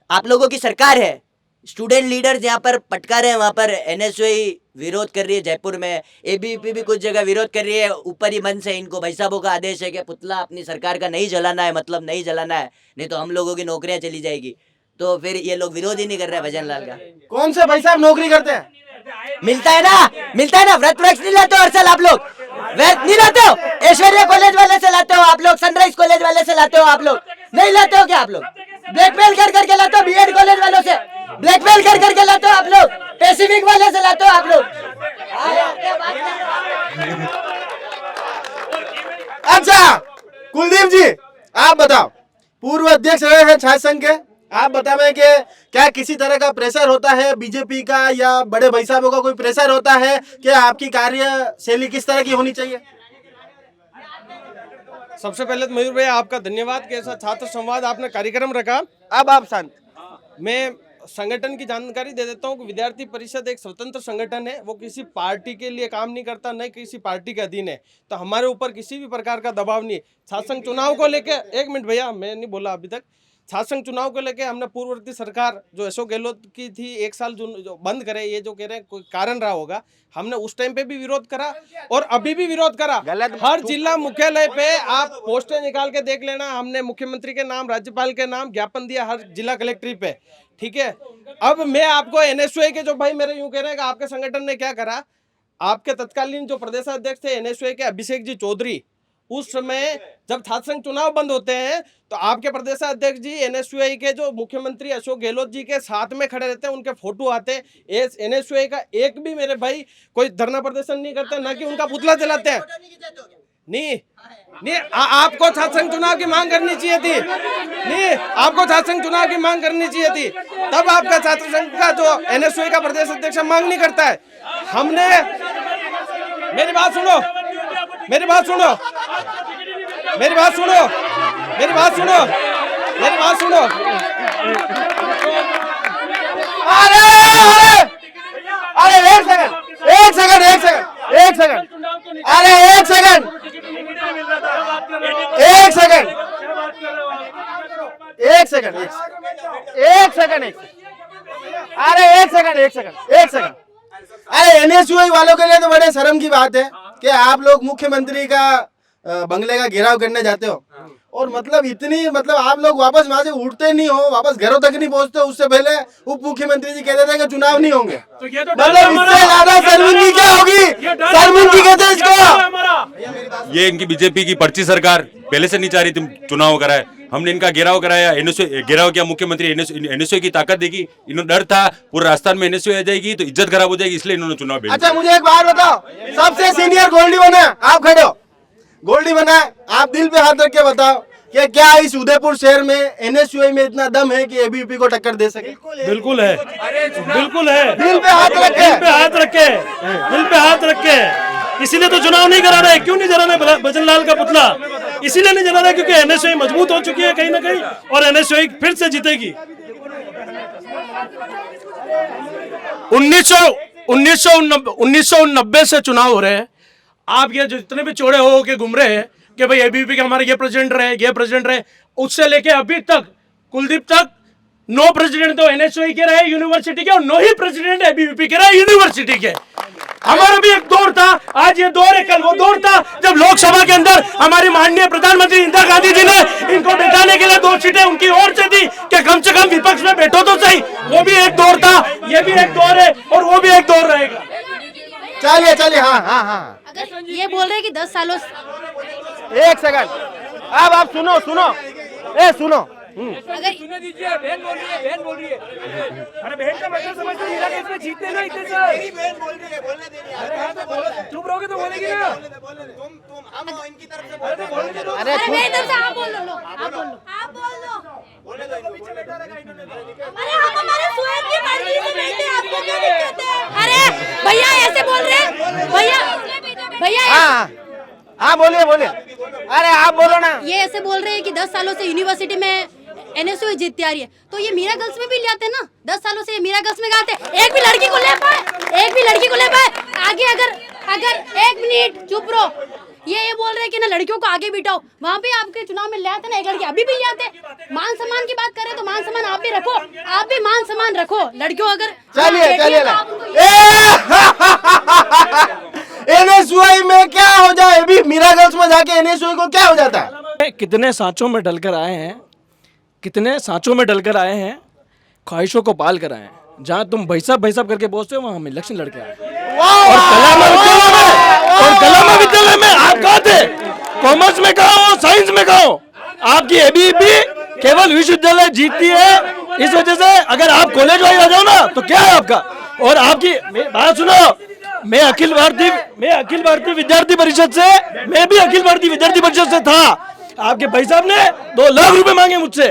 आप लोगों की सरकार है, स्टूडेंट लीडर्स यहाँ पर पटका रहे हैं, वहां पर एनएसयूआई विरोध कर रही है, जयपुर में एबीवीपी भी कुछ जगह विरोध कर रही है, ऊपर ही मन से इनको भाई साहबों का आदेश है कि पुतला अपनी सरकार का नहीं जलाना है, मतलब नहीं जलाना है, नहीं तो हम लोगों की नौकरियां चली जाएगी। तो फिर ये लोग विरोध ही नहीं कर रहे हैं भजन लाल का। कौन से भाई साहब नौकरी करते हैं? मिलता है ना, व्रत नहीं लाते हो हर साल आप लोग, व्रत नहीं लाते हो, ऐश्वर्या कॉलेज वाले से लाते हो आप लोग, सनराइज कॉलेज वाले से लाते हो आप लोग, नहीं लाते हो क्या आप लोग? ब्लैकमेल कर करके लाते हो बीएड कॉलेज वालों से, ब्लैकमेल कर करके लाते हो आप लोग, पैसिफिक वाले से लाते हो आप लोग। अच्छा कुलदीप जी, आप बताओ, पूर्व अध्यक्ष रहे हैं छात्र संघ के, आप बतावें कि क्या किसी तरह का प्रेशर होता है बीजेपी का या बड़े भाई साहबों का कोई प्रेशर होता है कि आपकी कार्यशैली किस तरह की होनी चाहिए? सबसे पहले तो मयूर भैया आपका धन्यवाद कि ऐसा छात्र संवाद आपने कार्यक्रम रखा। अब आप शांत। मैं संगठन की जानकारी दे देता हूँ कि विद्यार्थी परिषद एक स्वतंत्र संगठन है, वो किसी पार्टी के लिए काम नहीं करता, न किसी पार्टी के अधीन है, तो हमारे ऊपर किसी भी प्रकार का दबाव नहीं है। छात्र संघ चुनाव को लेकर, 1 मिनट भैया, मैं नहीं बोला अभी तक, छात्र संघ चुनाव को लेकर हमने पूर्ववर्ती सरकार जो अशोक गहलोत की थी 1 साल जो बंद करे, ये जो कह रहे हैं कोई कारण रहा होगा, हमने उस टाइम पे भी विरोध करा और अभी भी विरोध करा। हर जिला मुख्यालय पे आप पोस्टर निकाल के देख लेना, हमने मुख्यमंत्री के नाम, राज्यपाल के नाम ज्ञापन दिया हर जिला कलेक्ट्री पे, ठीक है। अब मैं आपको एनएसयूआई के जो भाई मेरे यूं कह रहे हैं कि आपके संगठन ने क्या करा, आपके तत्कालीन जो प्रदेशाध्यक्ष थे एनएसयूआई के अभिषेक जी चौधरी, उस समय जब छात्र संघ चुनाव बंद होते हैं तो आपके प्रदेशाध्यक्ष जी एनएसयूआई के जो मुख्यमंत्री अशोक गहलोत जी के साथ में खड़े रहते हैं, उनके फोटो आते हैं। एनएसयूआई का एक भी मेरे भाई कोई धरना प्रदर्शन नहीं करते, ना कि उनका पुतला जलाते हैं। नहीं आपको छात्र संघ चुनाव की मांग करनी चाहिए थी, नहीं आपको छात्र संघ चुनाव की मांग करनी चाहिए थी, तब आपका छात्र संघ का जो एनएसयूआई का प्रदेश अध्यक्ष मांग नहीं करता है। हमने, मेरी बात सुनो, मेरी बात सुनो, मेरी बात सुनो, मेरी बात सुनो, मेरी बात सुनो। अरे अरे एक सेकंड, एक सेकंड, एक सेकंड, एक सेकंड, अरे एक सेकंड, एक सेकंड, एक सेकंड, एक सेकंड, अरे एक सेकंड, एक सेकंड, एक सेकंड। अरे एनएसयूआई वालों के लिए तो बड़े शर्म की बात है कि आप लोग मुख्यमंत्री का बंगले का घेराव करने जाते हो और मतलब इतनी, मतलब आप लोग वापस वहां से उठते नहीं हो, वापस घरों तक नहीं पहुंचते, उससे पहले उप मुख्यमंत्री जी कहते थे कि चुनाव नहीं होंगे। मतलब इससे ज्यादा शर्मिंदगी क्या होगी? शर्मिंदगी कहते हैं इसको। ये इनकी बीजेपी की पर्ची सरकार पहले से नहीं चाह रही थी चुनाव कराए, हमने इनका घेराव कराया, एनएसयूआई घेराव किया, मुख्यमंत्री एनएसयूआई की ताकत देखी, इन्होंने डर था पूरे राजस्थान में एनएसयूआई आ जाएगी तो इज्जत खराब हो जाएगी, इसलिए इन्होंने चुनाव भेजा। अच्छा मुझे एक बात बताओ, सबसे सीनियर गोल्डी बना, आप खड़े हो, गोल्डी बना, आप दिल पे हाथ रख के बताओ कि क्या इस उदयपुर शहर में एनएसयूआई में इतना दम है कि एबीवीपी को टक्कर दे सके? बिल्कुल है, बिल्कुल है। दिल पे हाथ रख के, दिल पे हाथ रख के, दिल पे हाथ रख के, इसीलिए तो चुनाव नहीं करा रहे। क्यों नहीं जला रहे भजन लाल का पुतला? इसीलिए नहीं जला रहे क्योंकि एनएसयूआई मजबूत हो चुकी है कहीं ना कहीं और एनएसयूआई फिर से जीतेगी। 1990 से चुनाव हो रहे हैं, आप ये जितने भी चौड़े हो के घूम रहे हैं कि भाई एबीवीपी के हमारे ये प्रेसिडेंट रहे, उससे लेके अभी तक कुलदीप तक 9 प्रेसिडेंट तो एनएसयूआई के रहे यूनिवर्सिटी के और 9 ही प्रेसिडेंट एबीवीपी के रहे यूनिवर्सिटी के। हमारा भी एक दौर था, आज ये दौर है, कल वो दौर था जब लोकसभा के अंदर हमारी माननीय प्रधानमंत्री इंदिरा गांधी जी ने इनको बैठाने के लिए 2 सीटें उनकी ओर से दी कि कम से कम विपक्ष में बैठो तो सही। वो भी एक दौर था, ये भी एक दौर है और वो भी एक दौर रहेगा। चलिए चलिए, हाँ हाँ हाँ, अगर ये बोल रहे हैं कि 10 सालों एक सेकंड, अब आप सुनो सुनो, ए सुनो, अगर बहन बोल रही है, अरे बहन का मतलब समझते नहीं लगा, इसमें जीतते ना इतने से, मेरी बहन बोल रही है, बोलने दे रही है, चुप रहोगे तो बोलेगी ना, तुम हम इनकी तरफ से बोलने दो, अरे मेरी तरफ से आप बोल लो, आप बोल लो, आप बोल लो, बोलने दो, पीछे बैठा रहेगा इन्होंने, अरे हम हमारे स्वयं की मर्जी से बैठे, आपको क्या दिक्कत है? अरे भैया ऐसे बोल रहे हैं, भैया हाँ बोलिए बोलिए, अरे आप बोलो ना। ये ऐसे बोल रहे हैं कि 10 सालों से यूनिवर्सिटी में एनएसयू जीतती आ रही है, तो ये मीरा गर्ल्स में भी ले आते ना। 10 सालों से ये मीरा गर्ल्स में गाते, एक भी लड़की को ले पाए आगे। अगर 1 मिनट चुप रहो, ये बोल रहे हैं कि ना लड़कियों को आगे बिठाओ, वहाँ पे आपके चुनाव में ले आते ना एक लड़की, अभी भी ले आते। मान सम्मान की बात करें तो मान सम्मान आप भी रखो, आप भी मान सम्मान रखो। लड़कियों अगर चलिए एनएसयूआई में क्या हो जाए, अभी मीरा गर्ल्स में जाके एनएसयूआई को क्या हो जाता है? कितने सांचों में डलकर आए हैं, कितने सांचों में डलकर आए हैं, ख्वाहिशों को पाल कर आए हैं। जहाँ तुम भाई साहब करके बोलते हो, वहाँ हम इलेक्शन लड़के आए। और कला विद्यालय में आप कहाँ थे? कॉमर्स में कहाँ हो, साइंस में कहाँ हो? आपकी एबीवीपी केवल विश्वविद्यालय जीतती है, इस वजह से अगर आप कॉलेज वाइज आ जाओ ना तो क्या है आपका। और आपकी बात सुनो, मैं अखिल भारतीय विद्यार्थी परिषद से, मैं भी अखिल भारतीय विद्यार्थी परिषद से था। आपके भाई साहब ने 2 लाख रुपए मांगे मुझसे,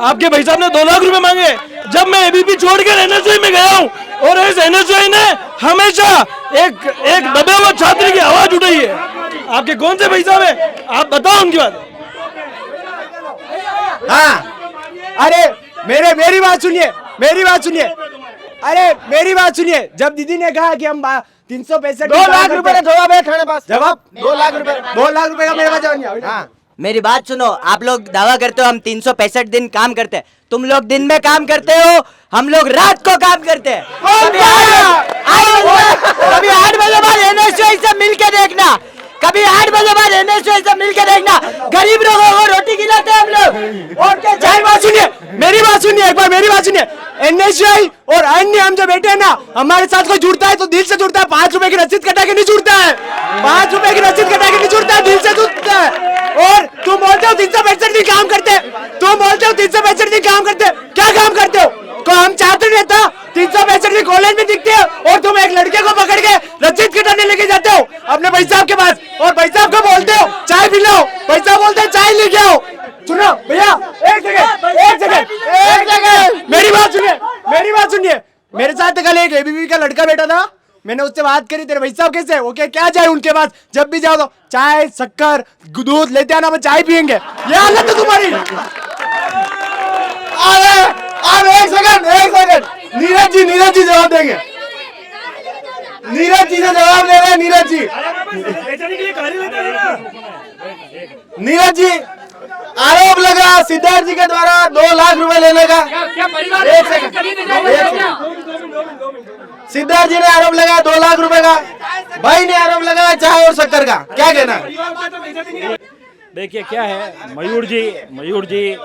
आपके भाई साहब ने 2 लाख रुपए मांगे जब मैं एबीपी छोड़कर एनएसयूआई में गया हूँ। और इस एनएसयूआई ने हमेशा एक दबे हुए छात्र की आवाज उठाई है। आपके कौन से भाई साहब है, आप बताओ उनकी बात। हाँ, अरे मेरी बात सुनिए, अरे मेरी बात सुनिए। जब दीदी ने कहा कि हम 365 2 लाख रुपए का जवाब है थाने पास, जवाब 2 लाख रुपए का मेरे पास जवाब नहीं है। हाँ, मेरी बात सुनो, आप लोग दावा करते हो हम 365 दिन काम करते हैं, तुम लोग दिन में काम करते हो, हम लोग रात को काम करते हैं। कभी 8 बजे बाद एनएसयूआई से मिलके देखना, कभी 8 बजे बाद एनएसयूआई से मिलके देखना, गरीब लोगों को रोटी खिलाते हैं हम लोग। और क्या बात सुनिए, मेरी बात सुनिए, एक बार मेरी बात सुनिए। एनएसयूआई और अन्य हम जो बैठे हैं ना, हमारे साथ कोई जुड़ता है तो दिल से जुड़ता है, 5 रुपए की रसीद कटा के नहीं जुड़ता है, 5 रुपए की रसीद कटा के नहीं जुड़ता है, दिल से जुड़ता है। और तुम बोलते हो 365 दिन काम करते, तुम बोलते हो 365 दिन काम करते, क्या काम करते हो? को हम छात्र नेता 365 दिन कॉलेज में दिखते हो और तुम एक लड़के को पकड़ के रसीद कटाने लेके जाते हो अपने भाई साहब के पास, और भाई साहब को बोलते हो चाय पिलाओ, भाई साहब बोलते हैं चाय लेके आओ। सुनो भैया, एक सेकंड, मेरी बात सुनिए। मेरे साथ कल एक एबीपी का लड़का बैठा था, मैंने उससे बात करी, तेरे भाई साहब कैसे है? वो क्या चाय उनके पास, जब भी जाओ तो चाय शक्कर दूध लेते आना, मैं चाय पियेंगे। ये हालत है तुम्हारी। अरे एक सेकंड, नीरज जी जवाब देंगे। नीरज जी से जवाब ले रहे हैं, नीरज जी आरोप लगा सिद्धार्थ जी के द्वारा 2 लाख रुपए लेने का। एक सेकंड, सिद्धार्थ जी ने आरोप लगाया 2 लाख रुपए का, भाई ने आरोप लगाया चाय और शक्कर का, क्या कहना है? देखिए क्या है, मयूर जी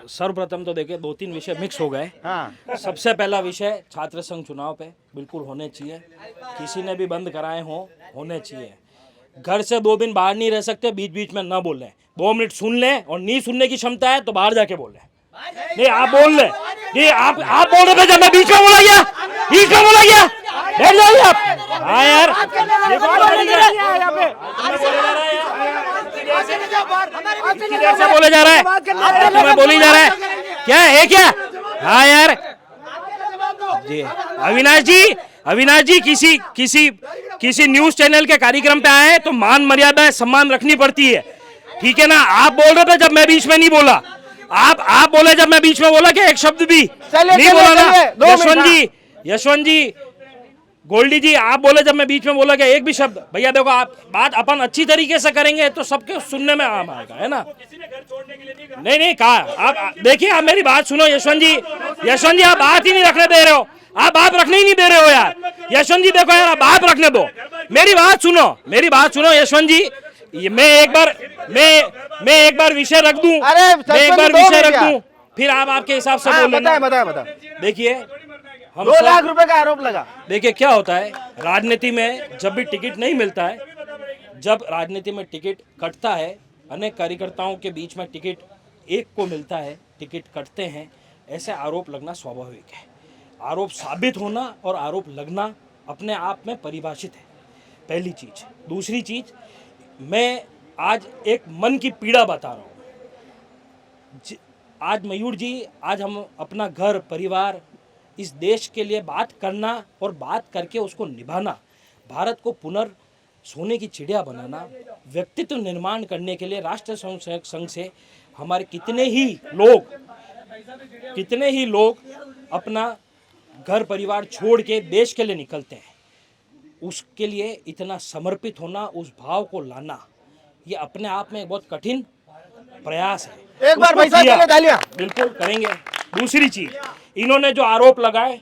सर्वप्रथम तो देखिए 2-3 विषय मिक्स हो गए। हाँ। सबसे पहला विषय छात्र संघ चुनाव पे बिल्कुल होने चाहिए, किसी ने भी बंद कराए होने चाहिए। घर से 2 दिन बाहर नहीं रह सकते, बीच बीच में ना बोलें, 2 मिनट सुन लें, और नहीं सुनने की क्षमता है तो बाहर जाके बोलें। नहीं आप बोल रहे, नहीं आप बोल रहे थे, जब मैं बीच में बोला गया, बैठ जाइए आप। हाँ यार, से बोले जा रहा है, तुम्हें बोली जा रहा है, क्या है क्या? हाँ यार जी, अविनाश जी किसी न्यूज चैनल के कार्यक्रम पे आए तो मान मर्यादा सम्मान रखनी पड़ती है, ठीक है ना? आप बोल रहे थे जब मैं बीच में नहीं बोला, आप बोले जब मैं बीच में बोला कि एक शब्द भी नहीं बोला ना। यशवंत जी गोल्डी जी, आप बोले जब मैं बीच में बोला कि एक भी शब्द, भैया देखो आप बात अपन अच्छी तरीके से करेंगे तो सबके सुनने में आम आएगा, है ना? नहीं कहा, आप देखिए, आप मेरी बात सुनो यशवंत जी आप बात ही नहीं रखने दे रहे हो, आप बात रखने ही नहीं दे रहे हो यार। यशवंत जी देखो यार, आप बात रखने दो, मेरी बात सुनो यशवंत जी। मैं एक बार विषय रख दूं, फिर आप आपके हिसाब से बोल लेना। बता। देखिए 2 लाख रुपए का आरोप लगा। देखिए क्या होता है राजनीति में, जब भी टिकट नहीं मिलता है, जब राजनीति में टिकट कटता है, अनेक कार्यकर्ताओं के बीच में टिकट एक को मिलता है, टिकट कटते हैं, ऐसे आरोप लगना स्वाभाविक है। आरोप साबित होना और आरोप लगना अपने आप में परिभाषित है, पहली चीज। दूसरी चीज, मैं आज एक मन की पीड़ा बता रहा हूँ। आज मयूर जी, आज हम अपना घर परिवार इस देश के लिए बात करना और बात करके उसको निभाना, भारत को पुनर् सोने की चिड़िया बनाना, व्यक्तित्व निर्माण करने के लिए राष्ट्र संघ से हमारे कितने ही लोग कितने ही लोग अपना घर परिवार छोड़ के देश के लिए निकलते हैं, उसके लिए इतना समर्पित होना, उस भाव को लाना, ये अपने आप में एक बहुत कठिन प्रयास है। एक बार उसको भाई साहब किया। के लिए तालियां। बिल्कुल करेंगे। दूसरी चीज, इन्होंने जो आरोप लगाए,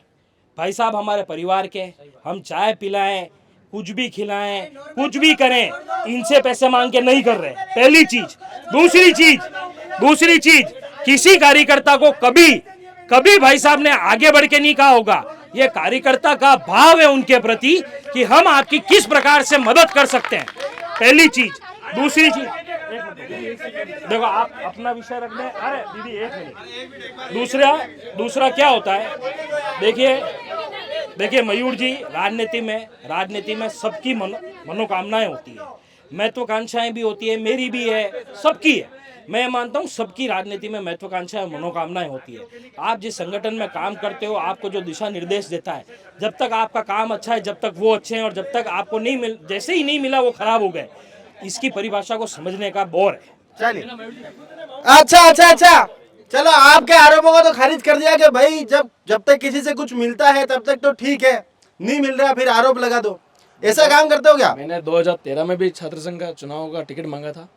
भाई साहब हमारे परिवार के, हम चाय पिलाएं, कुछ भी खिलाएं, कुछ भी करें, इनसे पैसे मांग के नहीं कर रहे, पहली चीज। दूसरी चीज, किसी कार्यकर्ता को कभी भाई साहब ने आगे बढ़ के नहीं कहा होगा। ये कार्यकर्ता का भाव है उनके प्रति कि हम आपकी किस प्रकार से मदद कर सकते हैं, पहली चीज। दूसरी चीज, देखो आप अपना विषय रख दें। अरे दीदी एक मिनट। दूसरा क्या होता है, देखिए मयूर जी, राजनीति में सबकी मनोकामनाएं होती है, महत्वाकांक्षाएं भी होती है, मेरी भी है, सबकी है। मैं मानता हूँ सबकी राजनीति में महत्वाकांक्षाएं, मनोकामनाएं होती है। आप जिस संगठन में काम करते हो, आपको जो दिशा निर्देश देता है, जब तक आपका काम अच्छा है, जब तक वो अच्छे हैं, और जब तक आपको जैसे ही नहीं मिला वो खराब हो गए, इसकी परिभाषा को समझने का बौर है। चलिए अच्छा, चलो आपके आरोपों को तो खारिज कर दिया कि भाई जब तक किसी से कुछ मिलता है तब तक तो ठीक है, नहीं मिल रहा फिर आरोप लगा दो, ऐसा काम करते हो क्या? मैंने 2013 में भी छात्र संघ का चुनाव का टिकट मांगा था।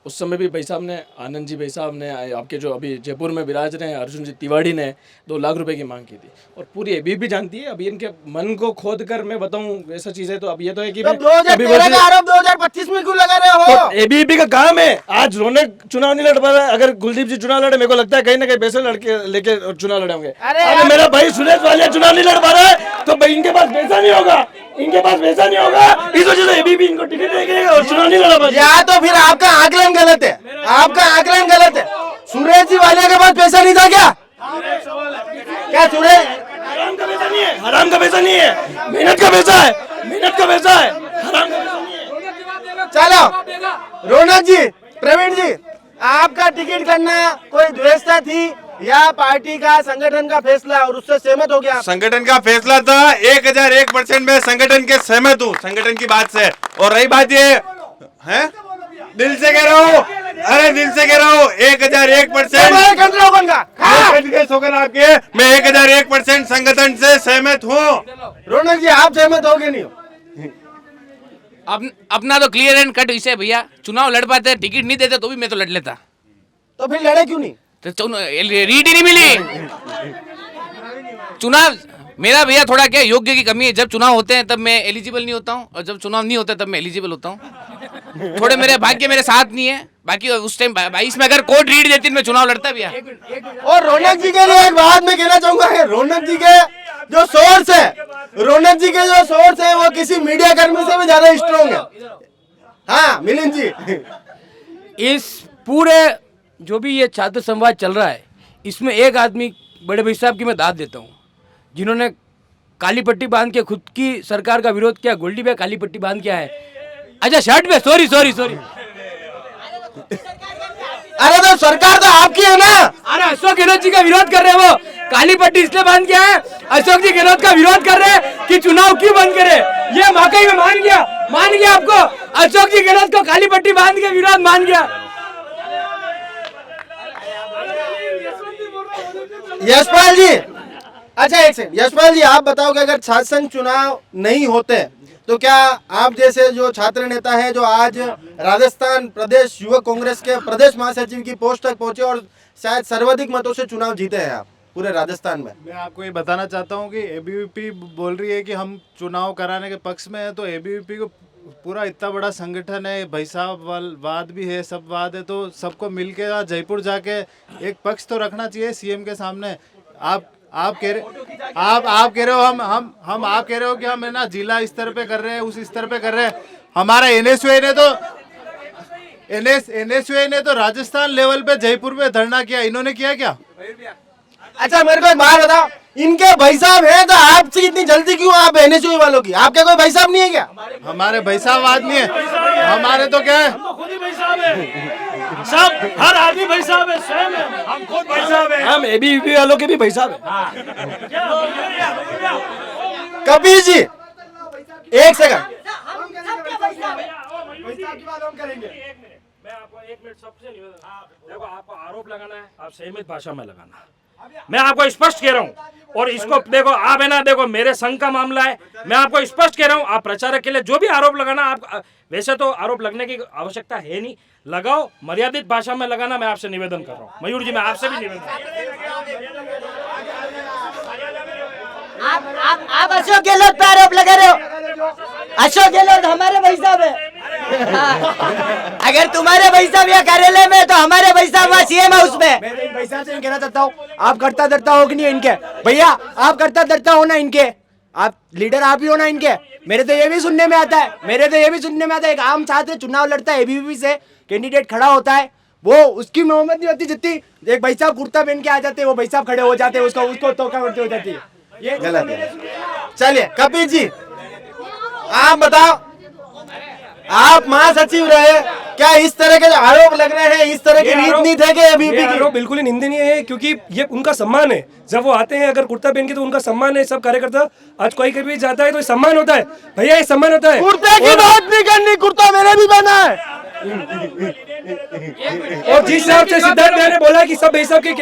उस समय भी भाई साहब ने, आनंद जी भाई साहब ने, आपके जो अभी जयपुर में विराज रहे हैं अर्जुन जी तिवाड़ी ने 2 लाख रुपए की मांग की थी। और पूरी एबीपी जानती है। अभी इनके मन को खोद कर मैं बताऊं ऐसा चीज है तो अब ये तो है कि 2013 का आरोप 2025 में क्यों लगा रहे हो? एबीपी का काम है। आज रौनक चुनाव नहीं लड़ पा रहा है, अगर कुलदीप जी चुनाव लड़े, मेरे को लगता है कहीं ना कहीं पैसे लेके चुनाव लड़े होंगे। अरे मेरा भाई सुरेश वालिया चुनाव नहीं लड़ पा रहा है तो भाई इनके पास पैसा नहीं होगा, इस वजह से एबीपी इनको टिकट देंगे और चुनाव नहीं लड़ा पाएंगे। या तो फिर आपका आकलन गलत है, सुरेश जी वाले के पास पैसा नहीं था क्या सुरेश? हराम का पैसा नहीं है, हराम का पैसा नहीं है, मेहनत का पैसा है, हराम का पैसा नहीं है। चलो रौनक जी, प्रवीण जी, आपका टिकट करना कोई व्यवस्था थी या पार्टी का, संगठन का फैसला और उससे सहमत हो गया? संगठन का फैसला था, 1001% में संगठन के सहमत हूँ, संगठन की बात से। और रही बात ये है, दिल से कह रहा हूँ, अरे दिल से कह रहा हूँ, 1001% आपके, मैं 1001% संगठन से सहमत हूँ। रौनक जी आप सहमत हो गए नहीं हो? अपना तो क्लियर एंड कट विषय भैया, चुनाव लड़ पाते, टिकट नहीं देते तो भी मैं तो लड़ लेता। तो फिर लड़े क्यों नहीं? तो रीड ही नहीं मिली। चुनाव मेरा भैया थोड़ा क्या योग्य की कमी है, जब चुनाव होते हैं तब मैं एलिजिबल नहीं होता हूँ, और जब चुनाव नहीं होता तब मैं एलिजिबल होता हूँ। थोड़े मेरे भाग्य मेरे साथ नहीं है, बाकी उस टाइम 22 में अगर कोर्ट रीड देती मैं चुनाव लड़ता भैया। और रौनक जी के लिए एक बात मैं कहना चाहूंगा, रौनक जी के जो सोर्स है वो किसी मीडिया कर्मी से भी ज्यादा स्ट्रॉन्ग है। हाँ मिलिंद जी, इस पूरे जो भी ये छात्र संवाद चल रहा है, इसमें एक आदमी बड़े भाई साहब की मैं दाद देता हूँ, जिन्होंने काली पट्टी बांध के खुद की सरकार का विरोध किया। गोल्डी भाई काली पट्टी बांध के आए, अच्छा शर्ट पे, सॉरी अरे तो सरकार तो आपकी है ना। अरे अशोक गहलोत जी का विरोध कर रहे हैं, वो काली पट्टी इसलिए बांध के आए, अशोक जी गहलोत का विरोध कर रहे हैं कि चुनाव क्यों बंद करे। ये वाकई में मान गया आपको, अशोक जी गहलोत को काली पट्टी बांध के विरोध मान गया। यशपाल जी, अच्छा एक सेकंड, यशपाल जी आप बताओ कि अगर छात्र संघ चुनाव नहीं होते तो क्या आप जैसे जो छात्र नेता हैं जो आज राजस्थान प्रदेश युवक कांग्रेस के प्रदेश महासचिव की पोस्ट तक पहुंचे और शायद सर्वाधिक मतों से चुनाव जीते हैं आप पूरे राजस्थान में? मैं आपको ये बताना चाहता हूँ कि एबीवीपी बोल रही है कि हम चुनाव कराने के पक्ष में है, तो एबीवीपी को पूरा इतना बड़ा संगठन है, भाई साहब वाद भी है, सब वाद है, तो सबको मिलके जयपुर जाके एक पक्ष तो रखना चाहिए सीएम के सामने। आप कह रहे हो हम आप कह रहे हो कि हम है ना जिला स्तर पे कर रहे हैं, उस स्तर पे कर रहे हैं। हमारा एनएसयूआई ने तो राजस्थान लेवल पे जयपुर में धरना किया, इन्होंने किया क्या? अच्छा मेरे को एक बात बताओ, इनके भाई साहब है तो आपसे इतनी जल्दी क्यों आप एनएसयूआई वालों की? आपके कोई भाई साहब नहीं है क्या? हमारे भाई साहब आदमी है, हमारे तो क्या है, खुद ही भाई साहब है, सब हर आदमी भाई साहब है, स्वयं है, हम खुद भाई साहब है, हम एबीवीपी वालों के भी भाई साहब है। कबीर जी एक सेकंड, मैं आपको 1 मिनट सबसे निवेदन, देखो आपको आरोप लगाना है, आप संयमित भाषा में लगाना। मैं आपको स्पष्ट कह रहा हूँ, और इसको देखो आप है ना, देखो मेरे संघ का मामला है, मैं आपको स्पष्ट कह रहा हूँ, आप प्रचारक के लिए जो भी आरोप लगाना, आप वैसे तो आरोप लगने की आवश्यकता है नहीं, लगाओ, मर्यादित भाषा में लगाना, मैं आपसे निवेदन कर रहा हूँ। मयूर जी, मैं आपसे भी निवेदन आप अशोक गहलोत पे आरोप लगा रहे हो। अशोक गहलोत हमारे भाई साहब है। अगर तुम्हारे भाई साहब या कार्यालय में, तो हमारे भाई साहब वहाँ सीएम हाउस में। मैं इन भाई साहब से कहना चाहता हूँ, आप करता धरता हो कि नहीं इनके? भैया आप करता धरता हो ना इनके, आप लीडर आप ही हो ना इनके। मेरे तो ये भी सुनने में आता है, एक आम छात्र चुनाव लड़ता है, एबीवीपी से कैंडिडेट खड़ा होता है, वो उसकी मोहम्मद नहीं होती जितनी एक भाई साहब कुर्ता पहन के आ जाते हैं, वो भाई साहब खड़े हो जाते हैं, उसको तोका करते हो जाती है। ये गलत है। चलिए कपिल जी, आप बताओ, आप महासचिव रहे, क्या इस तरह के जो आरोप लग रहे हैं, इस तरह की रीत नहीं थे कि एबीवीपी की? आरोप बिल्कुल ही निंदनीय है, क्योंकि ये उनका सम्मान है। जब वो आते हैं अगर कुर्ता पहन के, तो उनका सम्मान है। सब कार्यकर्ता आज कोई कभी जाता है तो सम्मान होता है, भैया ये सम्मान होता है। कुर्ते की बात नहीं करनी, कुर्ता मैंने भी पहना है। और जिस हिसाब से सिद्धार्थ भैया ने बोला कि सब भाई साहब के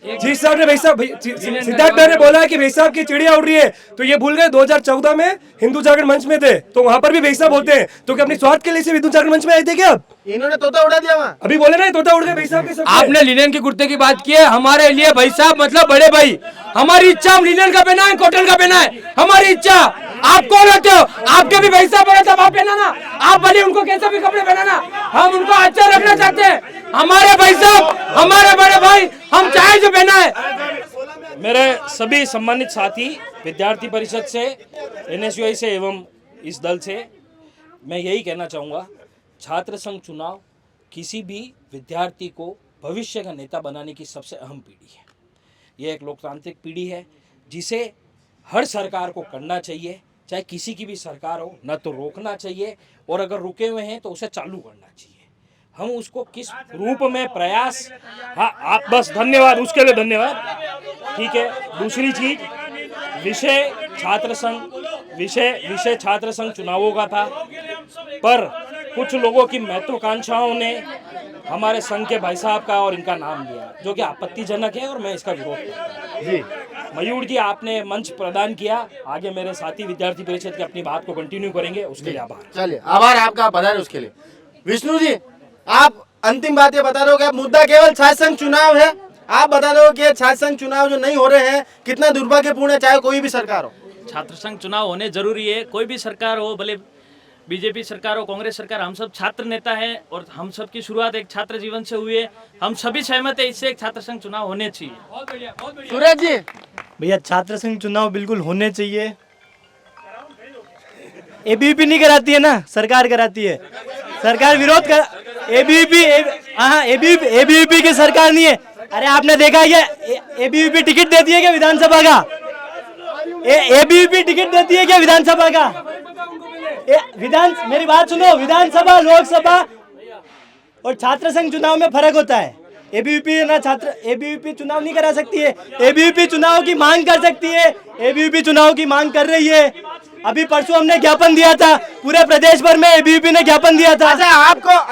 जिस हिसाब ने सिद्धार्थ भैया ने बोला कि भाई साहब की चिड़िया उड़ रही है, तो ये भूल गए 2014 में हिंदू जागरण मंच में थे, तो वहां पर भी भाई साहब होते हैं, तो क्या अपनी स्वार्थ के लिए सिर्फ हिंदू जागरण मंच में आए थे क्या? इन्होंने तोता उड़ा दिया वहाँ। अभी बोले ना तोता उड़ गए भाई साहब के सब। आपने लिनन के कुर्ते की बात की है, हमारे लिए भाई साहब मतलब बड़े भाई, हमारी इच्छा हम लिनन का पहना है, कॉटन का पहना है, हमारी इच्छा। आप कौन होते हो? आपके भी भाई साहब बोले तब आप पहनाना, आप भले उनको कैसे भी कपड़े पहनाना, हम उनको अच्छा रखना चाहते हैं। हमारे भाई साहब, हमारे बड़े भाई, हम चाहे जो पहना है। मेरे सभी सम्मानित साथी, विद्यार्थी परिषद से, एनएसयूआई से एवं इस दल से मैं यही कहना चाहूँगा, छात्र संघ चुनाव किसी भी विद्यार्थी को भविष्य का नेता बनाने की सबसे अहम पीढ़ी है। यह एक लोकतांत्रिक पीढ़ी है जिसे हर सरकार को करना चाहिए, चाहे किसी की भी सरकार हो, न तो रोकना चाहिए, और अगर रुके हुए हैं तो उसे चालू करना चाहिए। हम उसको किस रूप में प्रयास, हाँ आप बस धन्यवाद, उसके लिए धन्यवाद, ठीक है। दूसरी चीज, विषय छात्र संघ चुनावों का था, पर कुछ लोगों की महत्वाकांक्षाओं ने हमारे संघ के भाई साहब का और इनका नाम लिया, जो कि आपत्तिजनक है और मैं इसका विरोध करता हूँ। जी मयूर जी, आपने मंच प्रदान किया, आगे मेरे साथी विद्यार्थी परिषद की अपनी बात को कंटिन्यू करेंगे, उसके लिए आभार। चलिए, आभार आपका, पधारे उसके लिए। विष्णु जी, आप अंतिम बात ये बता दो कि मुद्दा केवल छात्र संघ चुनाव है, आप बता दो कि छात्र संघ चुनाव जो नहीं हो रहे हैं कितना दुर्भाग्यपूर्ण है, चाहे कोई भी सरकार हो। छात्र संघ चुनाव होने जरूरी है, कोई भी सरकार हो, भले बीजेपी सरकार हो, कांग्रेस सरकार, हम सब छात्र नेता हैं और हम सब की शुरुआत एक छात्र जीवन से हुई है। हम सभी सहमत है, इससे एक छात्र संघ चुनाव होने चाहिए। सूरज जी, भैया छात्र संघ चुनाव बिल्कुल होने चाहिए। एबीवीपी नहीं कराती है ना, सरकार कराती है, सरकार विरोध कर, एबीवीपी की सरकार नहीं है। अरे आपने देखा है एबीवीपी टिकट देती है क्या विधानसभा का? एबीवीपी टिकट देती है क्या विधानसभा का? मेरी बात सुनो, विधानसभा, लोकसभा और छात्र संघ चुनाव में फर्क होता है। एबीवीपी ना छात्र, एबीवीपी चुनाव नहीं करा सकती है, एबीवीपी चुनाव की मांग कर सकती है, एबीवीपी चुनाव की मांग कर रही है। अभी परसों हमने ज्ञापन दिया था, पूरे प्रदेश भर में एबीवीपी ने ज्ञापन दिया था। अच्छा,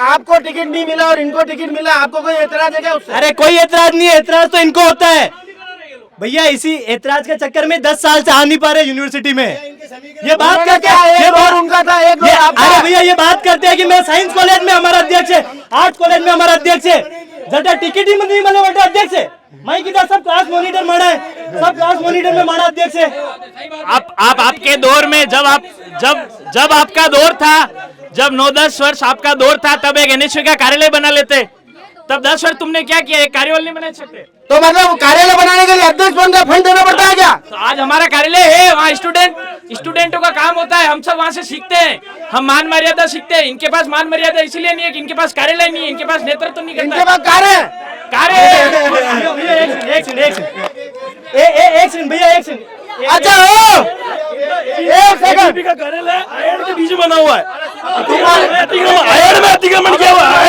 आपको टिकट नहीं मिला और इनको टिकट मिला, आपको कोई एतराज है क्या उससे? अरे कोई एतराज नहीं है, एतराज तो इनको होता है भैया। इसी एतराज के चक्कर में 10 साल से आ नहीं पा रहे यूनिवर्सिटी में। ये बात करते हैं, ये बात उनका था, एक अरे भैया ये बात करते हैं कि मैं साइंस कॉलेज में हमारा अध्यक्ष है, आर्ट्स कॉलेज में हमारा अध्यक्ष है, जटा टिकट ही नहीं मिले बेटा अध्यक्ष है। मैं किधर सब क्लास मॉनिटर मारा है, सब क्लास मॉनिटर में मारा अध्यक्ष है। आप आपके दौर में जब आपका दौर था, जब 9-10 वर्ष आपका दौर था, तब एक एनएसयू का कार्यालय बना लेते। तब 10 वर्ष तुमने क्या किया? एक कार्यालय नहीं बना सकते, तो मतलब कार्यालय बनाने के लिए अध्यक्ष बनकर फंड देना पड़ता है क्या? तो आज हमारा कार्यालय है, वहाँ स्टूडेंटों का काम होता है, हम सब वहाँ से सीखते हैं, हम मान मर्यादा सीखते हैं। इनके पास मान मर्यादा इसलिए नहीं है कि इनके पास कार्यालय नहीं है, इनके पास नेतृत्व नहीं करता, इनके पास कार्य भैया एक सेकंड। अच्छा हो, एक सेकंड का कार्यालय आयड के बीच में बना हुआ है, आयड में अतिक्रमण किया हुआ है।